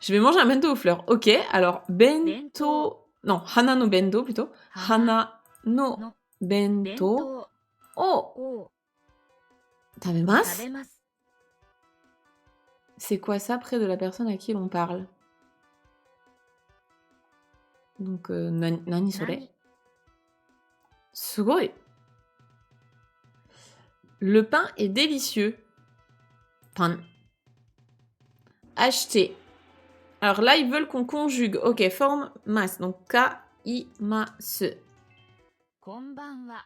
Je vais manger un bento aux fleurs. Ok, alors bento... Bento. Non, hana no bento plutôt. Hana no の弁 bento 当 o を tabemasu. 食べます。 C'est quoi ça près de la personne à qui l'on parle? Donc, nani sore? 何 Sugoi. Le pain est délicieux. Pan. Acheter. Alors là, ils veulent qu'on conjugue. Ok, forme mas. Donc, kaimasu. こんばんは。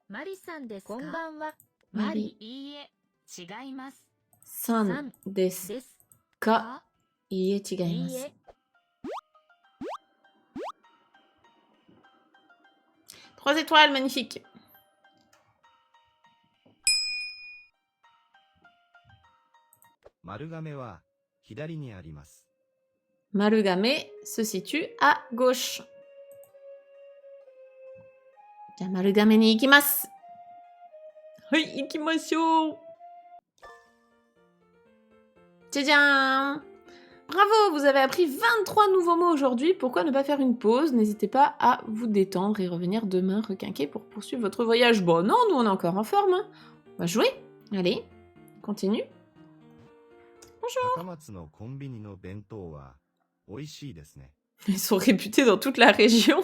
マリさんですか？こんばんは。マリマリ、いいえ、違います。 San desu です ka? か？ Iie いい chigaimasu. え。 3 étoiles, magnifique. Marugame wa hidari ni arimasu. Marugame se situe à gauche. Ja, Marugame ni ikimasu. Oui, ikimasyo. Tadam! Bravo, vous avez appris 23 nouveaux mots aujourd'hui. Pourquoi ne pas faire une pause? N'hésitez pas à vous détendre et revenir demain requinquer pour poursuivre votre voyage. Bon, non, nous on est encore en forme. Hein. On va jouer. Allez, continue. Takamatsu no konbini no bento wa oishii desu ne. Ils sont réputés dans toute la région.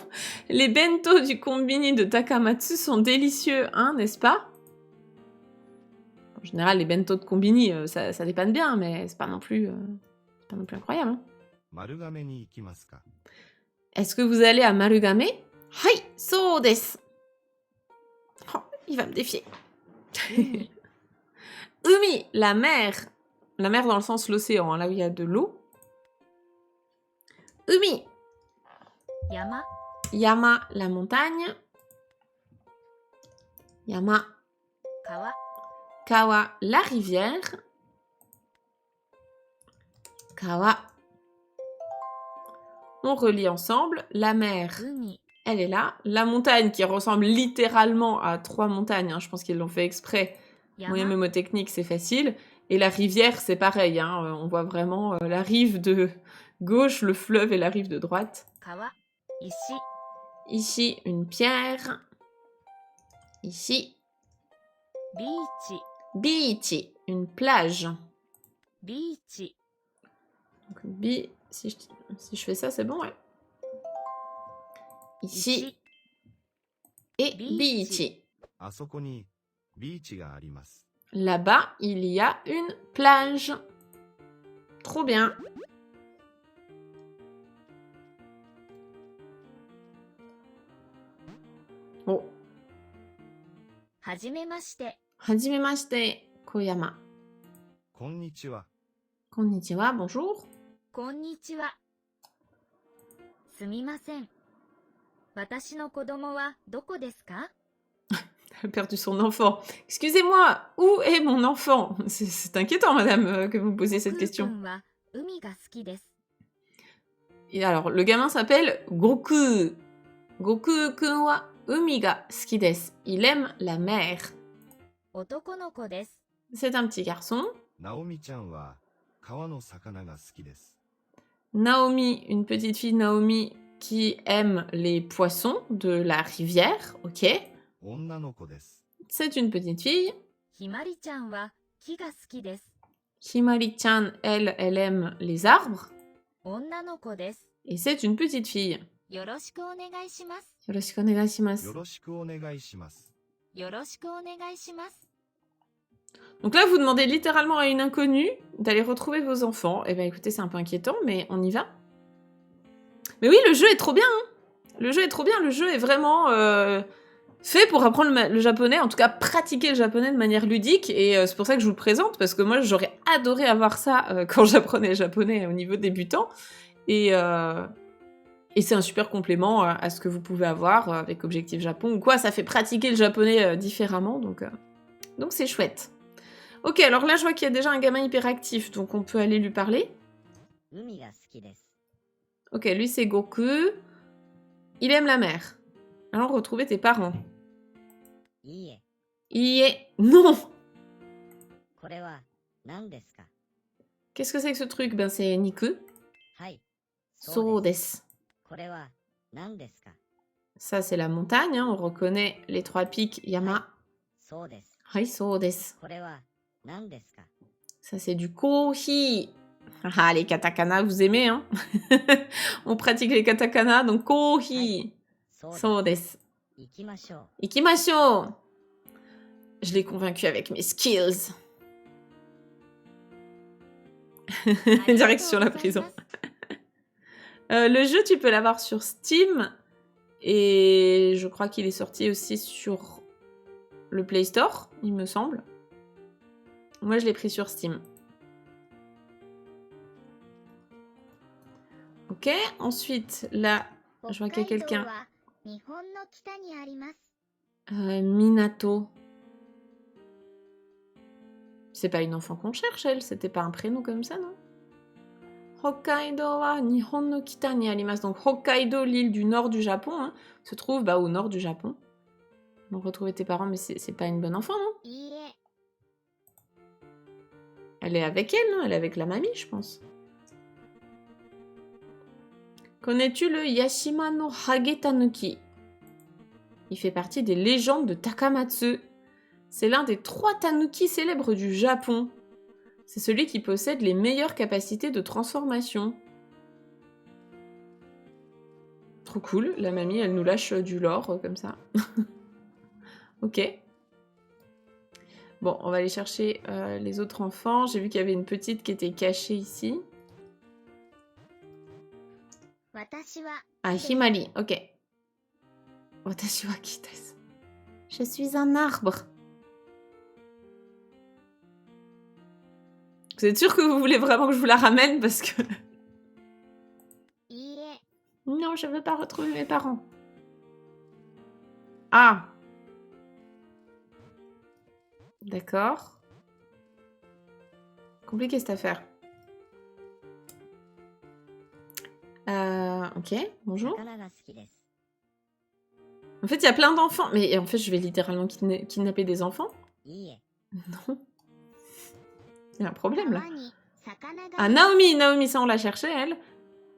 Les bento du combini de Takamatsu sont délicieux, hein, n'est-ce pas? En général, les bento de combini, ça dépanne bien, mais c'est pas non plus incroyable. Hein. Marugame ni ikimasu ka? Est-ce que vous allez à Marugame? Hai, so desu. Oh, il va me défier. 海 Umi, la mer. La mer dans le sens l'océan, hein, là où il y a de l'eau. Umi, 山 Yama, la montagne. Yama, 川 Kawa, la rivière. Kawa. On relie ensemble. La mer, 海 elle est là. La montagne qui ressemble littéralement à 3 montagnes. Hein, je pense qu'ils l'ont fait exprès. Moyen 山 mémotechnique, c'est facile. Et la rivière, c'est pareil. Hein, on voit vraiment la rive de gauche, le fleuve et la rive de droite. 川石 Ici, une pierre. Ici, ビーチ bichi, une plage. ビーチ Donc, si je fais ça, c'est bon, ouais. Ici 石 et bichi. bichi. あそこにビーチがあります。 Là-bas, il y a une plage. Trop bien. Oh, はじめまして hajimemashite, Koyama. こんにちは。 Konnichiwa, bonjour. こんにちは。すみません。私の子供はどこですか？ Elle a perdu son enfant. Excusez-moi, où est mon enfant? C'est inquiétant, madame, que vous me posiez cette 悟空 question. 君は海が好きです。 Et alors, le gamin s'appelle Goku. Goku-kun wa umi ga suki desu. Il aime la mer. 男の子です。 C'est un petit garçon. ナオミちゃんは川の魚が好きです。 Naomi, une petite fille Naomi qui aime les poissons de la rivière. Ok. 女の子です。 C'est une petite fille. ひまりちゃんは木が好きです。 Himari-chan, elle aime les arbres. 女の子です。 Et c'est une petite fille. よろしくお願いします。 Yoroshiku onegaishimasu. よろしくお願いします。よろしくお願いします。 Donc là, vous demandez littéralement à une inconnue d'aller retrouver vos enfants. Eh bien, écoutez, c'est un peu inquiétant, mais on y va. Mais oui, le jeu est trop bien. Hein. Le jeu est trop bien. Le jeu est vraiment fait pour apprendre le japonais, en tout cas pratiquer le japonais de manière ludique. Et c'est pour ça que je vous le présente, parce que moi, j'aurais adoré avoir ça quand j'apprenais le japonais au niveau débutant. Et Et c'est un super complément à ce que vous pouvez avoir avec Objectif Japon ou quoi. Ça fait pratiquer le japonais différemment, donc c'est chouette. Ok, alors là, je vois qu'il y a déjà un gamin hyperactif, donc on peut aller lui parler. 海が好きです。 Ok, lui, c'est Goku. Il aime la mer. Alors, retrouver tes parents. いいえ、 Ié. Non. これは何ですか？ Qu'est-ce que c'est que ce truc? Ben, c'est Niku. はい、そう So で des. す。これは何ですか？ Ça, c'est la montagne, hein. On reconnaît les 3 pics Yama. そうです。 Hai, so des. これは何ですか？ Ça, c'est du kohi. Ah, les katakana, vous aimez, hein? On pratique les katakana, donc kohi. そうです。 So des. 行きましょう。 Ikimashou. Je l'ai convaincu avec mes skills. Direction la prison. Le jeu, tu peux l'avoir sur Steam. Et je crois qu'il est sorti aussi sur le Play Store, il me semble. Moi, je l'ai pris sur Steam. Ok, ensuite, là, je vois qu'il y a quelqu'un. 日本の北にあります。 Minato. C'est pas une enfant qu'on cherche, elle. C'était pas un prénom comme ça, non? Hokkaido wa Nihon no kita ni arimasu. Donc Hokkaido, l'île du nord du Japon, hein, se trouve au nord du Japon. Donc retrouver tes parents, mais c'est pas une bonne enfant, non? いいえ、 Elle est avec elle, non? Elle est avec la mamie, je pense. Connais-tu le Yashima no Hage Tanuki? Il fait partie des légendes de Takamatsu. C'est l'un des 3 tanuki célèbres du Japon. C'est celui qui possède les meilleures capacités de transformation. Trop cool, la mamie, elle nous lâche du lore comme ça. Ok. Bon, on va aller chercher les autres enfants. J'ai vu qu'il y avait une petite qui était cachée ici. 私は Ah, Himari, ok. Watashi wa kita desu. Je suis un arbre. Vous êtes sûr que vous voulez vraiment que je vous la ramène? Parce que... いいえ、 Non, je veux pas retrouver mes parents. Ah. D'accord. Compliqué cette affaire. Ok, bonjour. 魚が好きです。 En fait, il y a plein d'enfants. Mais en fait, je vais littéralement kidnapper des enfants? いいえ、 Non. Il y a un problème là. 川に魚が Ah, Naomi, Naomi, ça on l'a cherché, elle.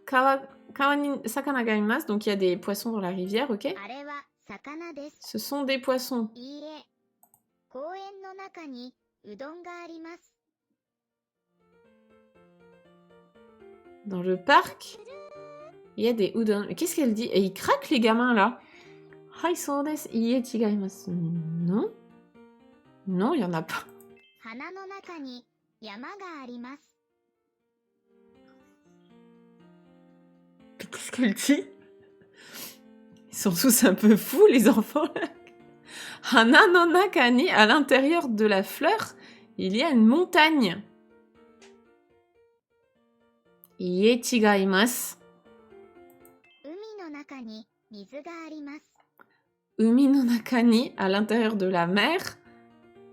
Kawani sakana ga imasu, donc il y a des poissons dans la rivière, ok? あれは魚です。 Ce sont des poissons. いいえ、公園の中にうどんがあります。 Dans le parc, il y a des udon. Mais qu'est-ce qu'elle dit? Et ils craquent les gamins là. Hai so desu, iie chigaimasu. Non? Non, il y en a pas. 花の中に山があります。 Qu'est-ce qu'elle dit? Ils sont tous un peu fous, les enfants là. Hana no naka ni, à l'intérieur de la fleur, il y a une montagne. Iie chigaimasu. 海の中に水があります。 Umi no naka ni, à l'intérieur de la mer,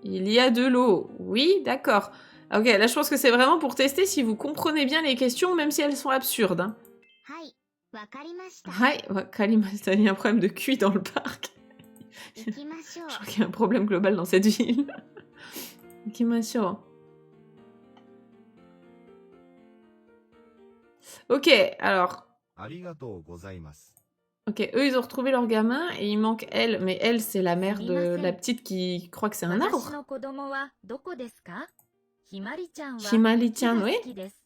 il y a de l'eau. Oui, d'accord. Ok, là je pense que c'est vraiment pour tester si vous comprenez bien les questions, même si elles sont absurdes. Hein. はい、わかりました。 Hai, wakarimashita, il y a un problème de QI dans le parc. 行きましょう Je。crois qu'il y a un problème global dans cette ville. Ikimashou. Ok, alors. ありがとうございます。 Ok, eux ils ont retrouvé leur gamin et il manque elle. Mais elle, c'est la mère de Sumimasen. la petite qui croit que c'est un 私 arbre. の子供はどこですか？ひまりちゃんは Himari-chan, 木が oui. 好きです。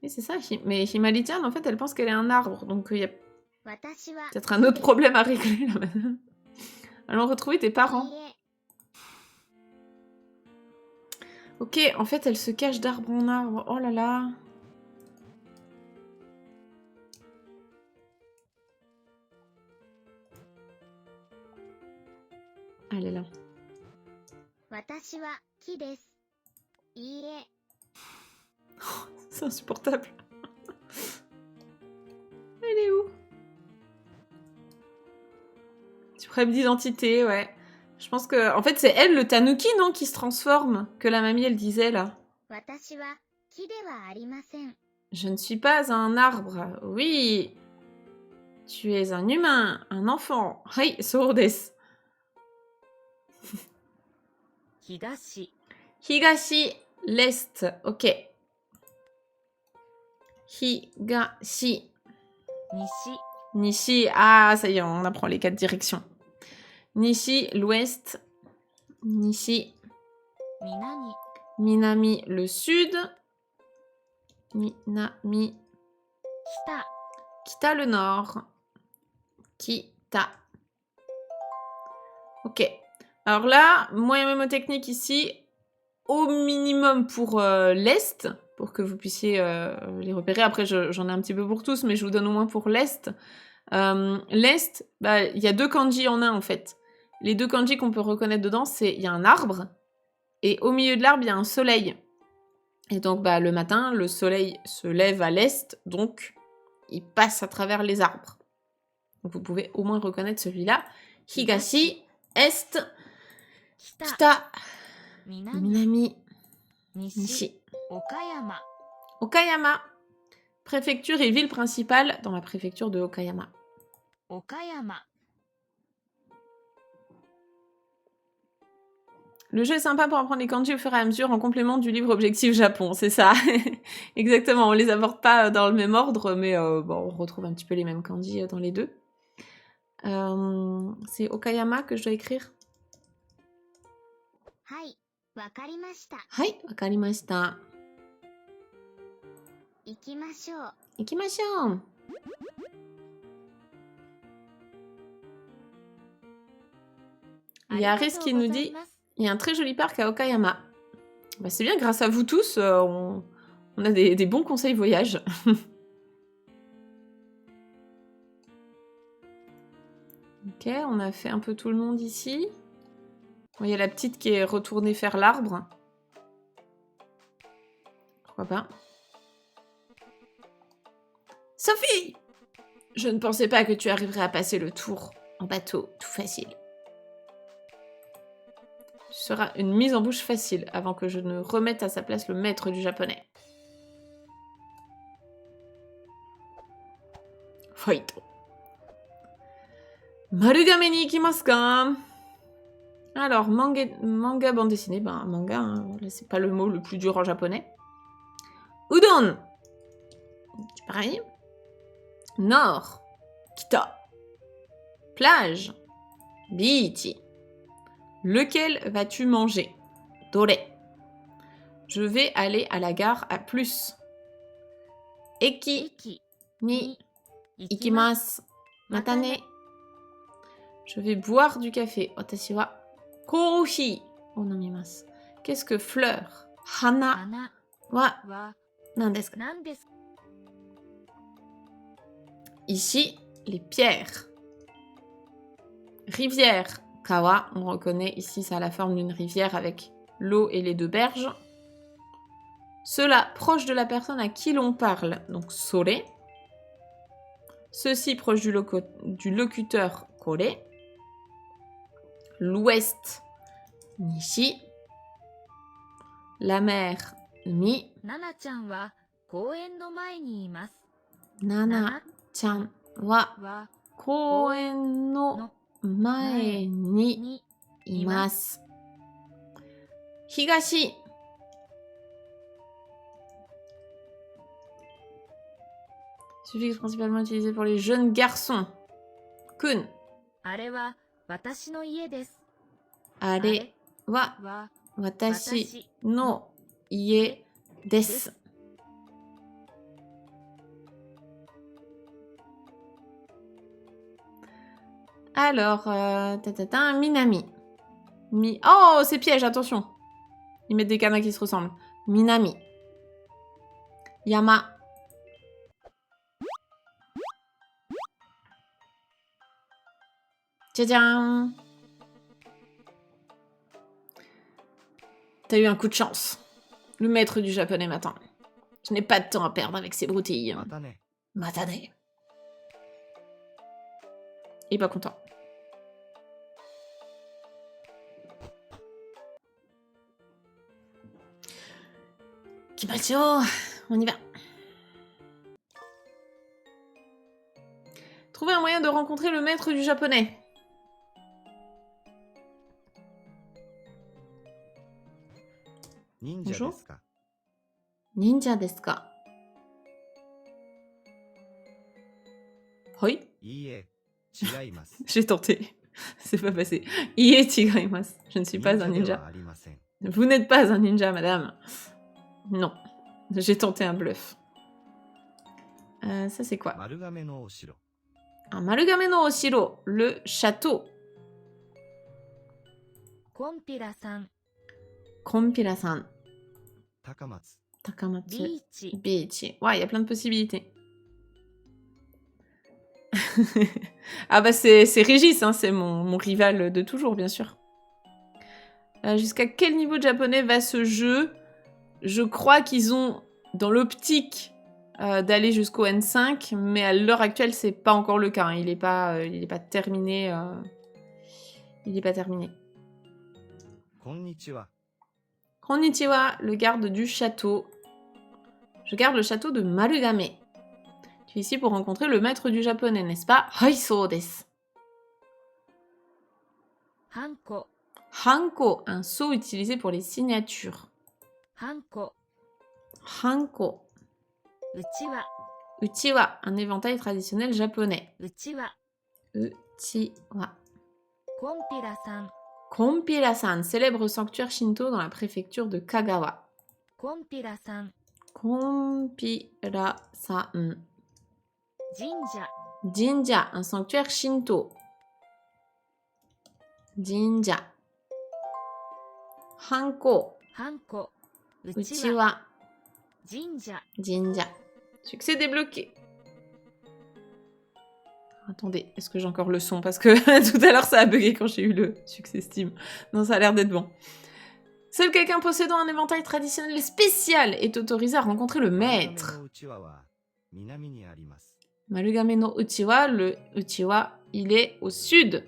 Oui, c'est ça. Mais Himari-chan, en fait, elle pense qu'elle est un arbre. Donc il y a 私は peut-être un autre problème à régler là maintenant. Allons retrouver tes い parents. いえ、 Ok, en fait, elle se cache d'arbre en arbre. Oh là là. Elle est là. 私は木です。いいえ、 C'est insupportable. Elle est où? Problème d'identité, ouais. Je pense que... En fait, c'est elle, le tanuki, non, qui se transforme, que la mamie, elle disait, là. 私は木ではありません。 Je ne suis pas un arbre. Oui. Tu es un humain, un enfant. Hai, so desu. 東、 Higashi, l'est. Ok. Higashi. 西、 Nishi, ah, ça y est, on apprend les 4 directions. Nishi, l'ouest. Nishi, 南、 Minami, le sud. Minami, 北、 Kita, le nord. Kita. Ok. Alors là, moyen mémotechnique ici, au minimum pour l'est, pour que vous puissiez les repérer. Après, j'en ai un petit peu pour tous, mais je vous donne au moins pour l'est. L'est, bah, y a 2 kanji en un, en fait. Les 2 kanji qu'on peut reconnaître dedans, c'est il y a un arbre, et au milieu de l'arbre, il y a un soleil. Et donc, bah, le matin, le soleil se lève à l'est, donc il passe à travers les arbres. Donc, vous pouvez au moins reconnaître celui-là. Higashi, est, 北、 kita, 南、 minami, 西、 nishi. 岡山、 Okayama, préfecture et ville principale dans la préfecture de Okayama. 岡山、 Le jeu est sympa pour apprendre les kanji au fur et à mesure en complément du livre Objectif Japon, c'est ça. Exactement, on les aborde pas dans le même ordre, mais bon, on retrouve un petit peu les mêmes kanji dans les deux. C'est Okayama que je dois écrire. はい、わかりました。 Hai, wakarimashita. 行きましょう。 Ikimashou. Il y a Aris qui nous dit il y a un très joli parc à Okayama. Bah, c'est bien, grâce à vous tous, on a des bons conseils voyage. Ok, on a fait un peu tout le monde ici. Bon, il y a la petite qui est retournée faire l'arbre. Pourquoi pas. Sophie! Je ne pensais pas que tu arriverais à passer le tour en bateau tout facile. Ce sera une mise en bouche facile avant que je ne remette à sa place le maître du japonais. Fight. Marugame ni ikimasu ka? Alors, manga bande dessinée, ben manga, hein, là c'est pas le mot le plus dur en japonais. Udon! C'est pareil. Nord. Kita. Plage. Bichi. Lequel vas-tu manger? Dore. Je vais aller à la gare à plus. Eki 駅 ni に行きます ikimasu. Matane. Je vais boire du café. Watashi wa kohi o nomimasu. Qu'est-ce que fleur? Hana 花 wa は nan desu ka? 何ですか？ Ici, les pierres. Rivière. Kawa, on reconnaît ici, ça a la forme d'une rivière avec l'eau et les 2 berges. Cela proche de la personne à qui l'on parle, donc sore. Ceci proche du locuteur, kore. L'ouest, nishi. La mer, mi. ナナちゃんは公園の前にいます。 Nana-chan wa は koen no mae ni に imasu. Higashi. Suffixe principalement utilisé pour les jeunes garçons. Kun. あれは私の家です。 Are wa は watashi no ie desu. Alors, Minami. Oh, c'est piège, attention. Ils mettent des kanas qui se ressemblent. Minami. Yama. Tchadjam. T'as eu un coup de chance. Le maître du japonais m'attend. Je n'ai pas de temps à perdre avec ces broutilles. またね。 Matane. Il est pas content. Ikimacho, on y va. Trouver un moyen de rencontrer le maître du japonais. Ninja Bonjour. ですか Ninja desu ka? Hoi? いいえ、違います。 J'ai tenté. C'est pas passé. Ie chigaimasu. Je ne suis pas un 忍者で ninja. はありません。 Vous n'êtes pas un ninja, madame. Non. J'ai tenté un bluff. Ça, c'est quoi? 丸亀のお城。 Un Marugame no Oshiro, le château. コンピラさん、 Konpira-san, 高松。 Takamatsu, ビーチ、 Beach. Ouais, il y a plein de possibilités. Ah bah c'est Régis, hein, c'est mon rival de toujours, bien sûr. Jusqu'à quel niveau de japonais va ce jeu? Je crois qu'ils ont dans l'optique d'aller jusqu'au N5, mais à l'heure actuelle, c'est pas encore le cas. Hein. Il est pas terminé. Il est pas terminé. こんにちは。 Konnichiwa, le garde du château. Je garde le château de Marugame. Tu es ici pour rencontrer le maître du japonais, n'est-ce pas? Hai, so desu. ハンコ、 Hanko, un sceau utilisé pour les signatures. ハンコ、 Hanko. うちわ、 Uchiwa, un éventail traditionnel japonais. うちわ、 Uchiwa. コンピラさん、 Konpira-san, célèbre sanctuaire shinto dans la préfecture de Kagawa. コンピラさん、 Konpira-san. 神社、 Jinja, un sanctuaire shinto. Jinja. Hanko. ハンコ、うちわ、 Uchiwa. 神社、 Jinja. Succès débloqué. Attendez, est-ce que j'ai encore le son? Parce que tout à l'heure ça a bugué quand j'ai eu le succès Steam. Non, ça a l'air d'être bon. Seul quelqu'un possédant un éventail traditionnel spécial est autorisé à rencontrer le 丸亀 maître. のうちわは南にあります。 Marugame no Uchiwa, le Uchiwa, il est au sud.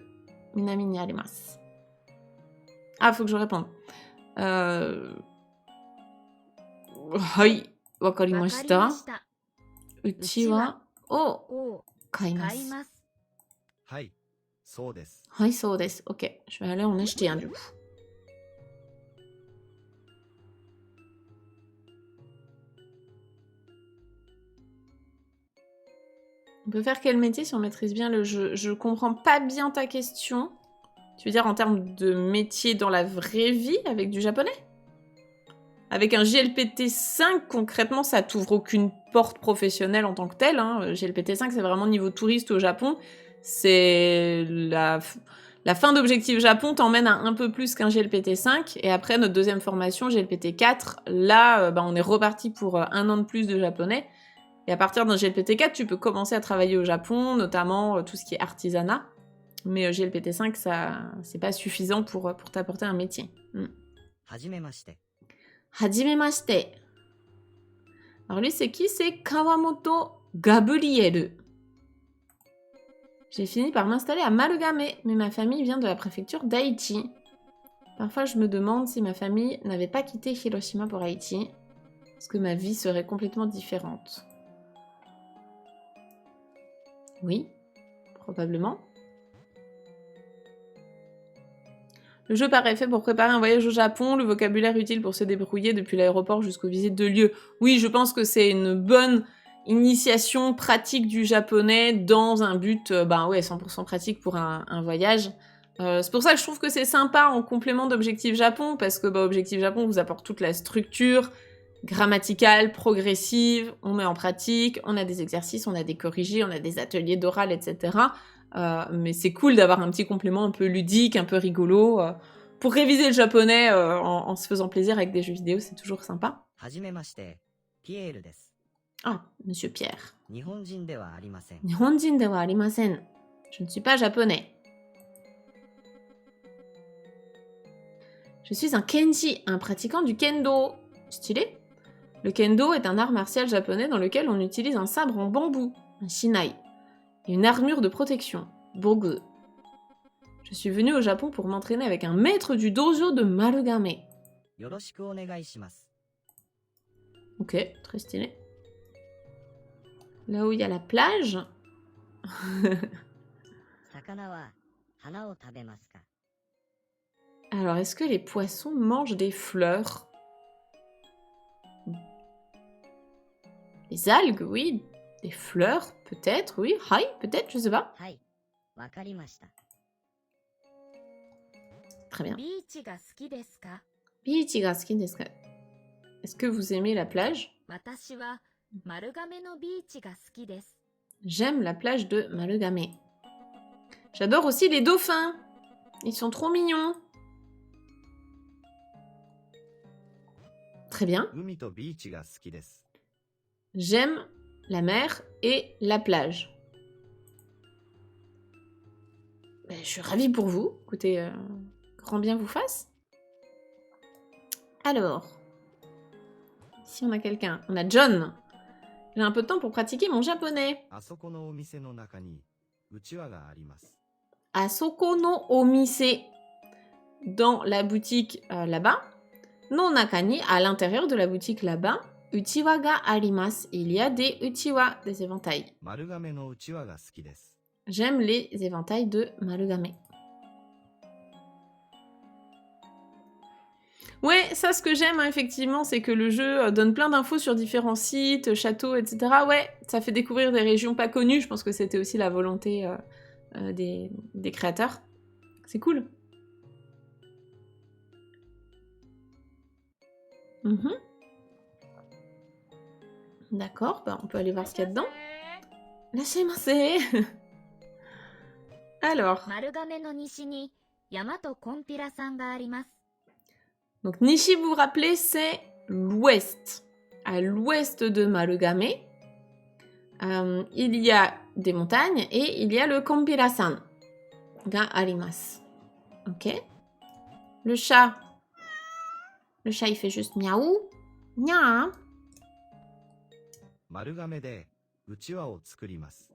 Minami ni arimasu. Ah, faut que je réponde. Hai, わかりま wakarimashita. した。 Uchiwa o を kaimasu. 買います。はい、そうです。 Hai, so desu. Ok, je vais aller en acheter un du coup. On peut faire quel métier si on maîtrise bien le jeu? Je comprends pas bien ta question. Tu veux dire en termes de métier dans la vraie vie avec du japonais? Avec un JLPT 5, concrètement, ça t'ouvre aucune porte professionnelle en tant que telle. Hein. JLPT 5, c'est vraiment niveau touriste au Japon. C'est la fin d'Objectif Japon t'emmène à un peu plus qu'un JLPT 5. Et après, notre deuxième formation, JLPT 4, là, on est reparti pour un an de plus de japonais. Et à partir d'un JLPT 4, tu peux commencer à travailler au Japon, notamment tout ce qui est artisanat. Mais JLPT 5, ça, c'est pas suffisant pour t'apporter un métier. はじめまして。 Hajimemashite. Alors lui, c'est qui? C'est Kawamoto Gabriel. J'ai fini par m'installer à Marugame, mais ma famille vient de la préfecture d'Aichi. Parfois, je me demande si ma famille n'avait pas quitté Hiroshima pour Haïti, parce que ma vie serait complètement différente. Oui, probablement. Le jeu paraît fait pour préparer un voyage au Japon, le vocabulaire utile pour se débrouiller depuis l'aéroport jusqu'aux visites de lieux. Oui, je pense que c'est une bonne initiation pratique du japonais dans un but 100% pratique pour un voyage. C'est pour ça que je trouve que c'est sympa en complément d'Objectif Japon, parce que Objectif Japon vous apporte toute la structure grammaticale, progressive, on met en pratique, on a des exercices, on a des corrigés, on a des ateliers d'oral, etc. Mais c'est cool d'avoir un petit complément un peu ludique, un peu rigolo, pour réviser le japonais en se faisant plaisir avec des jeux vidéo, c'est toujours sympa. はじめまして。ピエールです。 Ah, Monsieur Pierre. 日本人ではありません。 Nihonjin dewa arimasen. Je ne suis pas japonais. Je suis un kenji, un pratiquant du kendo. Stylé. Le kendo est un art martial japonais dans lequel on utilise un sabre en bambou, un shinai, et une armure de protection, bogu. Je suis venue au Japon pour m'entraîner avec un maître du dojo de Marugame. よろしくお願いします。Ok, très stylé. Là où il y a la plage. 魚は花を食べますか？ Alors, est-ce que les poissons mangent des fleurs? Les algues, oui. Des fleurs, peut-être, oui. Hai, peut-être, je sais pas. はい、わかりました。 Très bien. ビーチが好きですか？ Biichi ga suki desu ka? Est-ce que vous aimez la plage? 私は丸亀のビーチが好きです。 J'aime la plage de Marugame. J'adore aussi les dauphins. Ils sont trop mignons. Très bien. 海とビーチが好きです。 J'aime la mer et la plage. Ben, je suis ravie pour vous. Écoutez, grand bien vous fasse. Alors, si on a quelqu'un, on a John. J'ai un peu de temps pour pratiquer mon japonais. あそこのお店の中にうちわがあります。 Asoko no omise. Dans la boutique là-bas. No nakani, à l'intérieur de la boutique là-bas. Uchiwa ga arimasu. Il y a des uchiwa, des éventails. 丸亀のうちわが好きです。 J'aime les éventails de Marugame. Ouais, ça ce que j'aime hein, effectivement, c'est que le jeu donne plein d'infos sur différents sites, châteaux, etc. Ouais, ça fait découvrir des régions pas connues. Je pense que c'était aussi la volonté des créateurs. C'est cool. Mhm. D'accord, bah, on peut aller voir ce qu'il y a dedans. Lâchez-moi. Alors, 丸亀の西に山とコンピラさんがあります。 donc Nishi, vous vous rappelez, c'est l'ouest. À l'ouest de Marugame, il y a des montagnes et il y a le Konpira-san ga arimasu. Ok. Le chat, il fait juste miaou. Nya. 丸亀でうちわを作ります。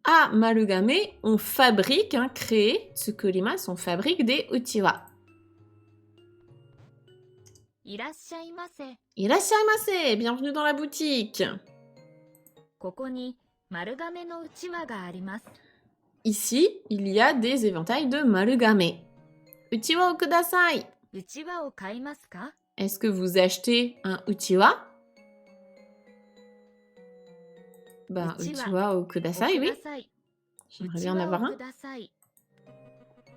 À Marugame, on fabrique, hein, créer, tsukurimasu, on fabrique des uchiwa. いらっしゃいませ。 Irashaimase, bienvenue dans la boutique. ここに丸亀のうちわがあります。 Ici, il y a des éventails de Marugame. Uchiwa o kudasai. うちわを買いますか？ Est-ce que vous achetez un uchiwa? Ben, uchiwa o お kudasai, く oui. ださい。 J'aimerais うち bien en わ avoir を un. ください。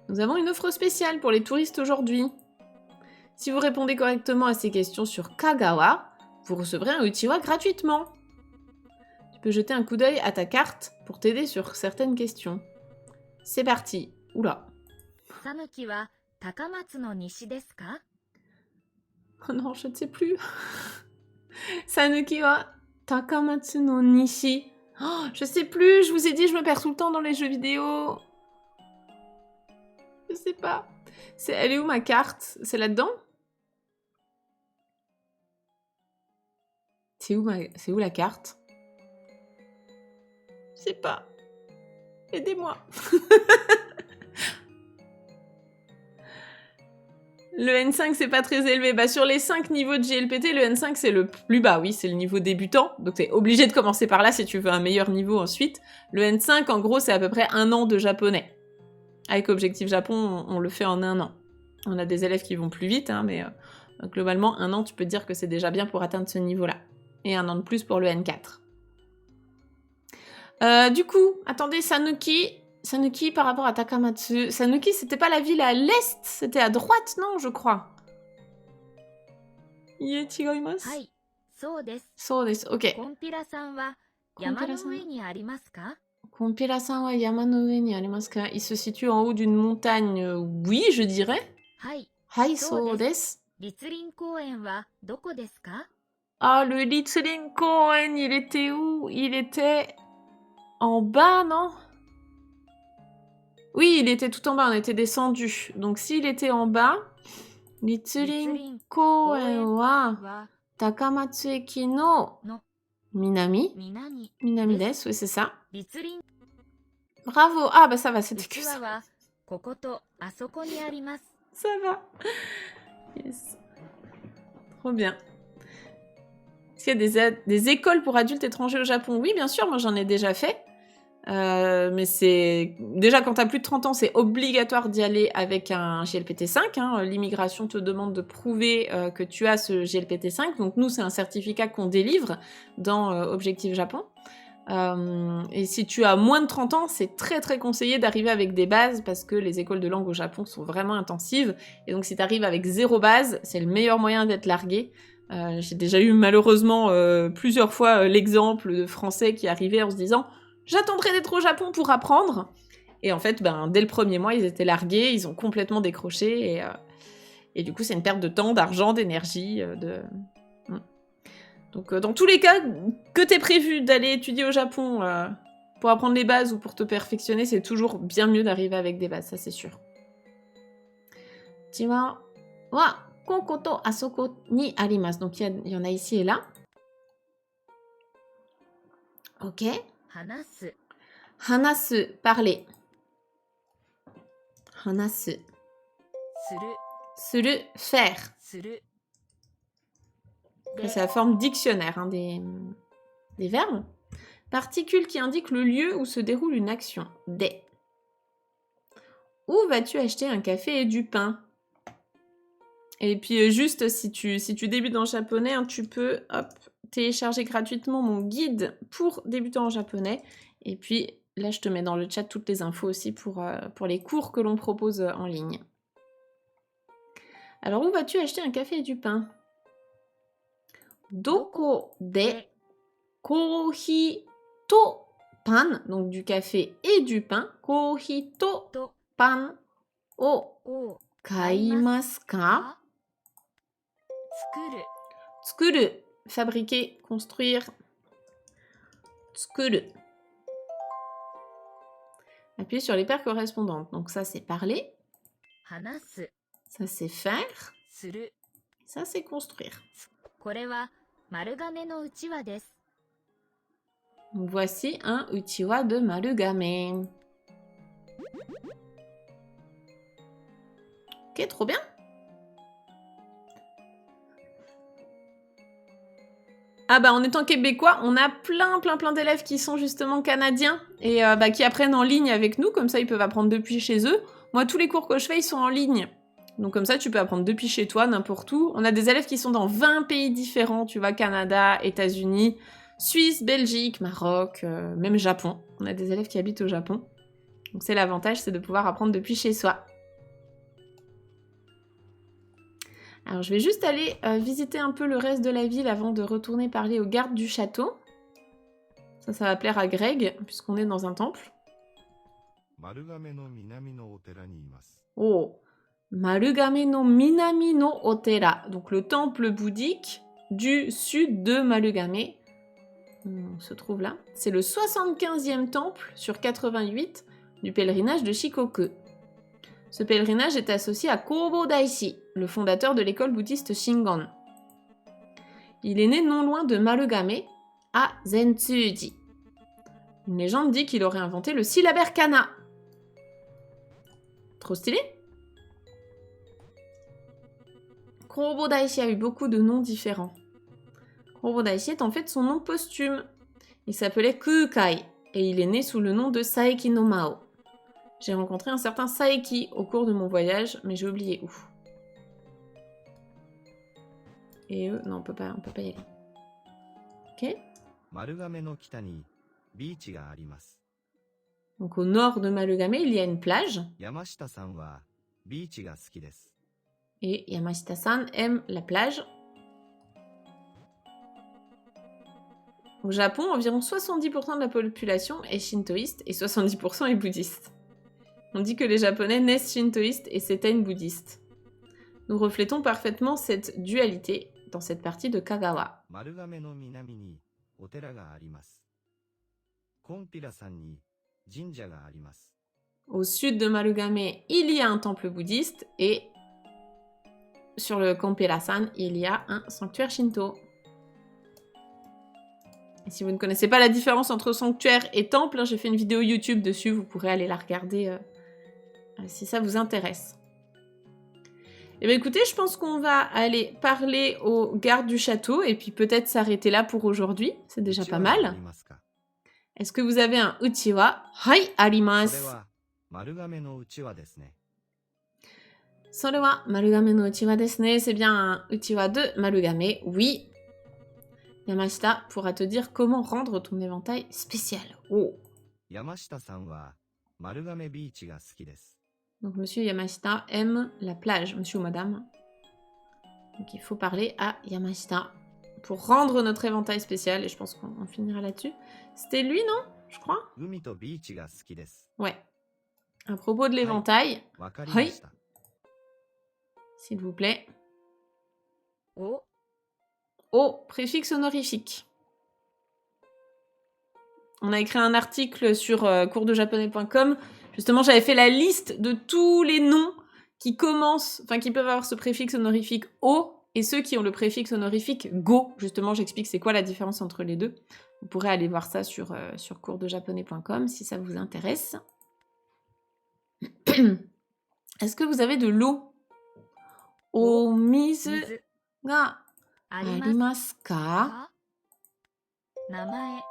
Nous avons une offre spéciale pour les touristes aujourd'hui. Si vous répondez correctement à ces questions sur Kagawa, vous recevrez un uchiwa gratuitement. Tu peux jeter un coup d'œil à ta carte pour t'aider sur certaines questions. C'est parti. Oula. さぬきは高松の西ですか？ Oh non, je ne sais plus. Sanuki wa Takamatsu no Nishi. Oh, je sais plus, je vous ai dit, je me perds tout le temps dans les jeux vidéo. Je sais pas. Elle est où ma carte? C'est là-dedans? C'est où la carte? Je sais pas. Aidez-moi. Le N5, c'est pas très élevé. Bah, sur les 5 niveaux de JLPT, le N5, c'est le plus bas. Oui, c'est le niveau débutant. Donc, t'es obligé de commencer par là si tu veux un meilleur niveau ensuite. Le N5, en gros, c'est à peu près 1 an de japonais. Avec Objectif Japon, on le fait en 1 an. On a des élèves qui vont plus vite, hein, mais globalement, 1 an, tu peux te dire que c'est déjà bien pour atteindre ce niveau-là. Et 1 an de plus pour le N4. Du coup, attendez, Sanuki par rapport à Takamatsu. Sanuki, c'était pas la ville à l'est, c'était à droite, non, je crois. Ie chigaimasu? はい、そうです。 So desu, ok. コンピラさんは山の上にありますか？ Konpira-san wa yama no ue ni arimasu ka? Il se situe en haut d'une montagne, oui, je dirais. はい、 Hai, So so desu. 立林公園はどこですか？ Ah, le Litsurin Koen, il était où? Il était en bas, non? Oui, il était tout en bas, on était descendu. Donc s'il était en bas, Litsurin Koen wa は Takamatsu eki no No. Minami. 南。 Minami desu, oui, c'est ça. 立林 Bravo! Ah, bah ça va, う c'était que ち ça. わはこことあそこにあります。 Ça va. Yes. Trop bien. Est-ce qu'il y a des écoles pour adultes étrangers au Japon? Oui, bien sûr, moi j'en ai déjà fait. Mais c'est... Déjà, quand t'as plus de 30 ans, c'est obligatoire d'y aller avec un GLPT5. Hein. L'immigration te demande de prouver que tu as ce GLPT5. Donc nous, c'est un certificat qu'on délivre dans Objectif Japon. Et si tu as moins de 30 ans, c'est très très conseillé d'arriver avec des bases parce que les écoles de langue au Japon sont vraiment intensives. Et donc si tu arrives avec 0 base, c'est le meilleur moyen d'être largué. J'ai déjà eu malheureusement plusieurs fois l'exemple de Français qui arrivaient en se disant « J'attendrai d'être au Japon pour apprendre ». Et en fait, dès le premier mois, ils étaient largués, ils ont complètement décroché. Et du coup, c'est une perte de temps, d'argent, d'énergie, Donc, dans tous les cas, que t'aies prévu d'aller étudier au Japon pour apprendre les bases ou pour te perfectionner, c'est toujours bien mieux d'arriver avec des bases, ça c'est sûr. Chiwa wa koko to asoko ni arimasu. Donc, il y en a ici et là. Ok. 話す Hanasu, parler. Hanasu. する Suru, faire. する C'est la forme dictionnaire hein, des verbes. Particule qui indique le lieu où se déroule une action. Des. Où vas-tu acheter un café et du pain? Et puis juste, si tu débutes en japonais, hein, tu peux télécharger gratuitement mon guide pour débutants en japonais. Et puis là, je te mets dans le chat toutes les infos aussi pour les cours que l'on propose en ligne. Alors, où vas-tu acheter un café et du pain? Doko de kohi to pan, donc du café et du pain. Kohi to と pan o を kaimasu ka? か作る Tsukuru, fabriquer, construire. Tsukuru. Appuyez sur les paires correspondantes. Donc ça, c'est parler. 話す Ça, c'est faire. する Ça, c'est construire. これは丸亀のうちわです Donc voici un uchiwa de Marugame. Ok, trop bien. Ah en étant québécois, on a plein d'élèves qui sont justement canadiens et qui apprennent en ligne avec nous, comme ça ils peuvent apprendre depuis chez eux. Moi, tous les cours que je fais, ils sont en ligne. Donc comme ça, tu peux apprendre depuis chez toi, n'importe où. On a des élèves qui sont dans 20 pays différents, tu vois, Canada, États-Unis, Suisse, Belgique, Maroc, même Japon. On a des élèves qui habitent au Japon. Donc c'est l'avantage, c'est de pouvoir apprendre depuis chez soi. Alors je vais juste aller visiter un peu le reste de la ville avant de retourner parler aux gardes du château. Ça va plaire à Greg, puisqu'on est dans un temple. Oh, Marugame no Minami no Otera, donc le temple bouddhique du sud de Marugame. On se trouve là. C'est le 75e temple sur 88 du pèlerinage de Shikoku. Ce pèlerinage est associé à Kobo Daishi, le fondateur de l'école bouddhiste Shingon. Il est né non loin de Marugame, à Zentsuji. Une légende dit qu'il aurait inventé le syllabaire kana. Trop stylé? Kobo Daishi a eu beaucoup de noms différents. Kobo Daishi est en fait son nom posthume. Il s'appelait Kukai et il est né sous le nom de Saeki no Mao. J'ai rencontré un certain Saeki au cours de mon voyage, mais j'ai oublié où. Et eux, non, on peut pas y aller. Ok. Donc au nord de Marugame, il y a une plage. Et Yamashita-san aime la plage. Au Japon, environ 70% de la population est shintoïste et 70% est bouddhiste. On dit que les Japonais naissent shintoïstes et s'éteignent bouddhistes. Nous reflétons parfaitement cette dualité dans cette partie de Kagawa. Au sud de Marugame, il y a un temple bouddhiste et sur le Konpira-san, il y a un sanctuaire shinto. Et si vous ne connaissez pas la différence entre sanctuaire et temple, j'ai fait une vidéo YouTube dessus, vous pourrez aller la regarder si ça vous intéresse. Eh bien écoutez, je pense qu'on va aller parler aux gardes du château et puis peut-être s'arrêter là pour aujourd'hui. C'est déjà うち pas わがあ mal. りますか？ Est-ce que vous avez un uchiwa? Hai それ arimasu. は丸亀のうちわですね。 Sorewa marugame no uchiwa desu ne. C'est bien un uchiwa de marugame, oui. Yamashita pourra te dire comment rendre ton éventail spécial. Oh. 山下さんは丸亀ビーチが好きです。 Donc monsieur Yamashita aime la plage, monsieur ou madame. Donc il faut parler à Yamashita pour rendre notre éventail spécial et je pense qu'on finira là-dessus. C'était lui, non? Je crois. 海とビーチが好きです。 Ouais. À propos de l'éventail, わかりました。 s'il vous plaît. お、 Oh, préfixe honorifique. On a écrit un article sur coursdejaponais.com. Justement, j'avais fait la liste de tous les noms qui commencent, enfin qui peuvent avoir ce préfixe honorifique o et ceux qui ont le préfixe honorifique go. Justement, j'explique c'est quoi la différence entre les deux. Vous pourrez aller voir ça sur coursdejaponais.com si ça vous intéresse. Est-ce que vous avez de l'eau? O mizu 水 ga あります arimasu ka? か？名前、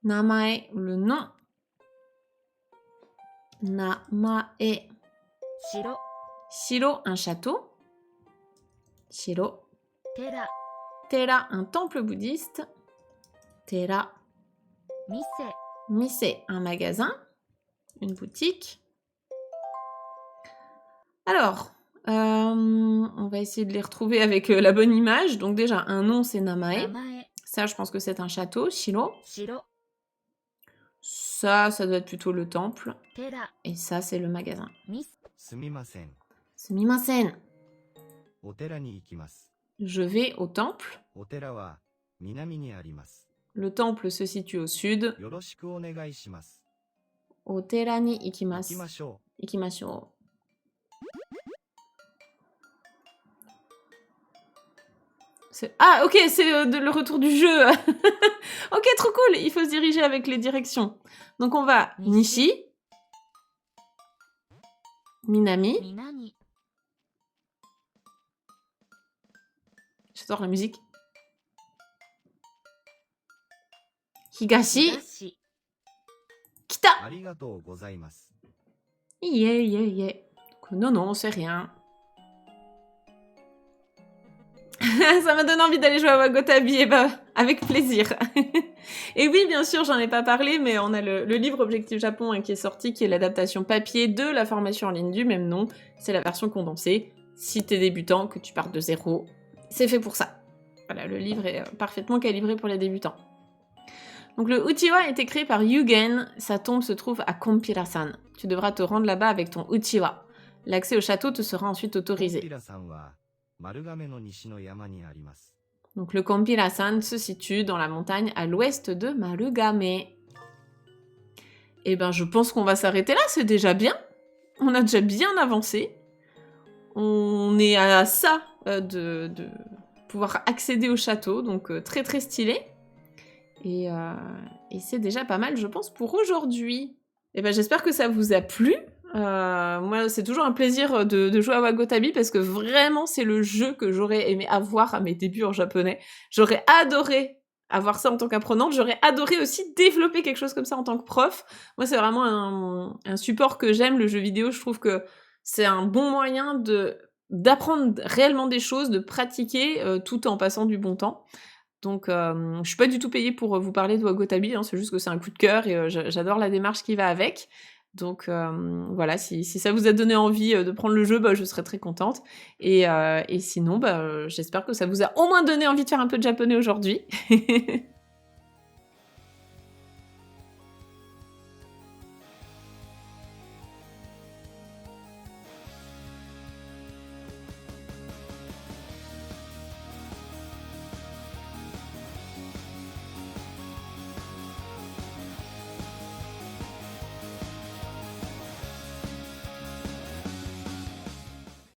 Namae, le nom. Namae. 城、 Shiro, un château. Shiro. 寺、 Tera, un temple bouddhiste. Tera. 店、 Mise, un magasin. Une boutique. Alors, on va essayer de les retrouver avec la bonne image. Donc déjà, un nom, c'est 名 Namae. 前、 Ça, je pense que c'est un château. Shiro. 城、 Ça doit être plutôt le temple. 寺、 Et ça, c'est le magasin. 店、すみません。 Sumimasen. お寺に行きます。 Je vais au temple. お寺は南にあります。 Le temple se situe au sud. よろしくお願いします。 O tera ni 行 ikimasu. きましょ Ikimashou. Ah, ok, c'est le retour du jeu. Ok, trop cool. Il faut se diriger avec les directions. Donc on va Nishi, Minami. 南、 J'adore la musique. Higashi, 東、 Kita. う。ありがとうございます。 Yeah, yeah, yeah. Donc, non, non, c'est rien. Ça m'a donné envie d'aller jouer à Wagotabi, et bah, avec plaisir. Et oui, bien sûr, j'en ai pas parlé, mais on a le livre Objectif Japon qui est sorti, qui est l'adaptation papier de la formation en ligne du même nom. C'est la version condensée. Si t'es débutant, que tu partes de zéro, c'est fait pour ça. Voilà, le livre est parfaitement calibré pour les débutants. Donc le Uchiwa a été créé par Yugen, sa tombe se trouve à Kompira-san. Tu devras te rendre là-bas avec ton Uchiwa. L'accès au château te sera ensuite コン autorisé. ピラさんは丸亀の西の山にあります。 Donc le Kompira-san se situe dans la montagne à l'ouest de Marugame. Eh ben je pense qu'on va s'arrêter là, c'est déjà bien. On a déjà bien avancé. On est à ça de pouvoir accéder au château, donc très très stylé. Et c'est déjà pas mal, je pense, pour aujourd'hui. Et ben j'espère que ça vous a plu. Moi, c'est toujours un plaisir de jouer à Wagotabi parce que vraiment, c'est le jeu que j'aurais aimé avoir à mes débuts en japonais. J'aurais adoré avoir ça en tant qu'apprenante. J'aurais adoré aussi développer quelque chose comme ça en tant que prof. Moi, c'est vraiment un support que j'aime, le jeu vidéo. Je trouve que c'est un bon moyen d'apprendre réellement des choses, de pratiquer tout en passant du bon temps. Donc, je suis pas du tout payée pour vous parler de Wagotabi, hein, c'est juste que c'est un coup de cœur et j'adore la démarche qui va avec. Donc voilà, si ça vous a donné envie de prendre le jeu, bah, je serais très contente. Et sinon, bah, j'espère que ça vous a au moins donné envie de faire un peu de japonais aujourd'hui.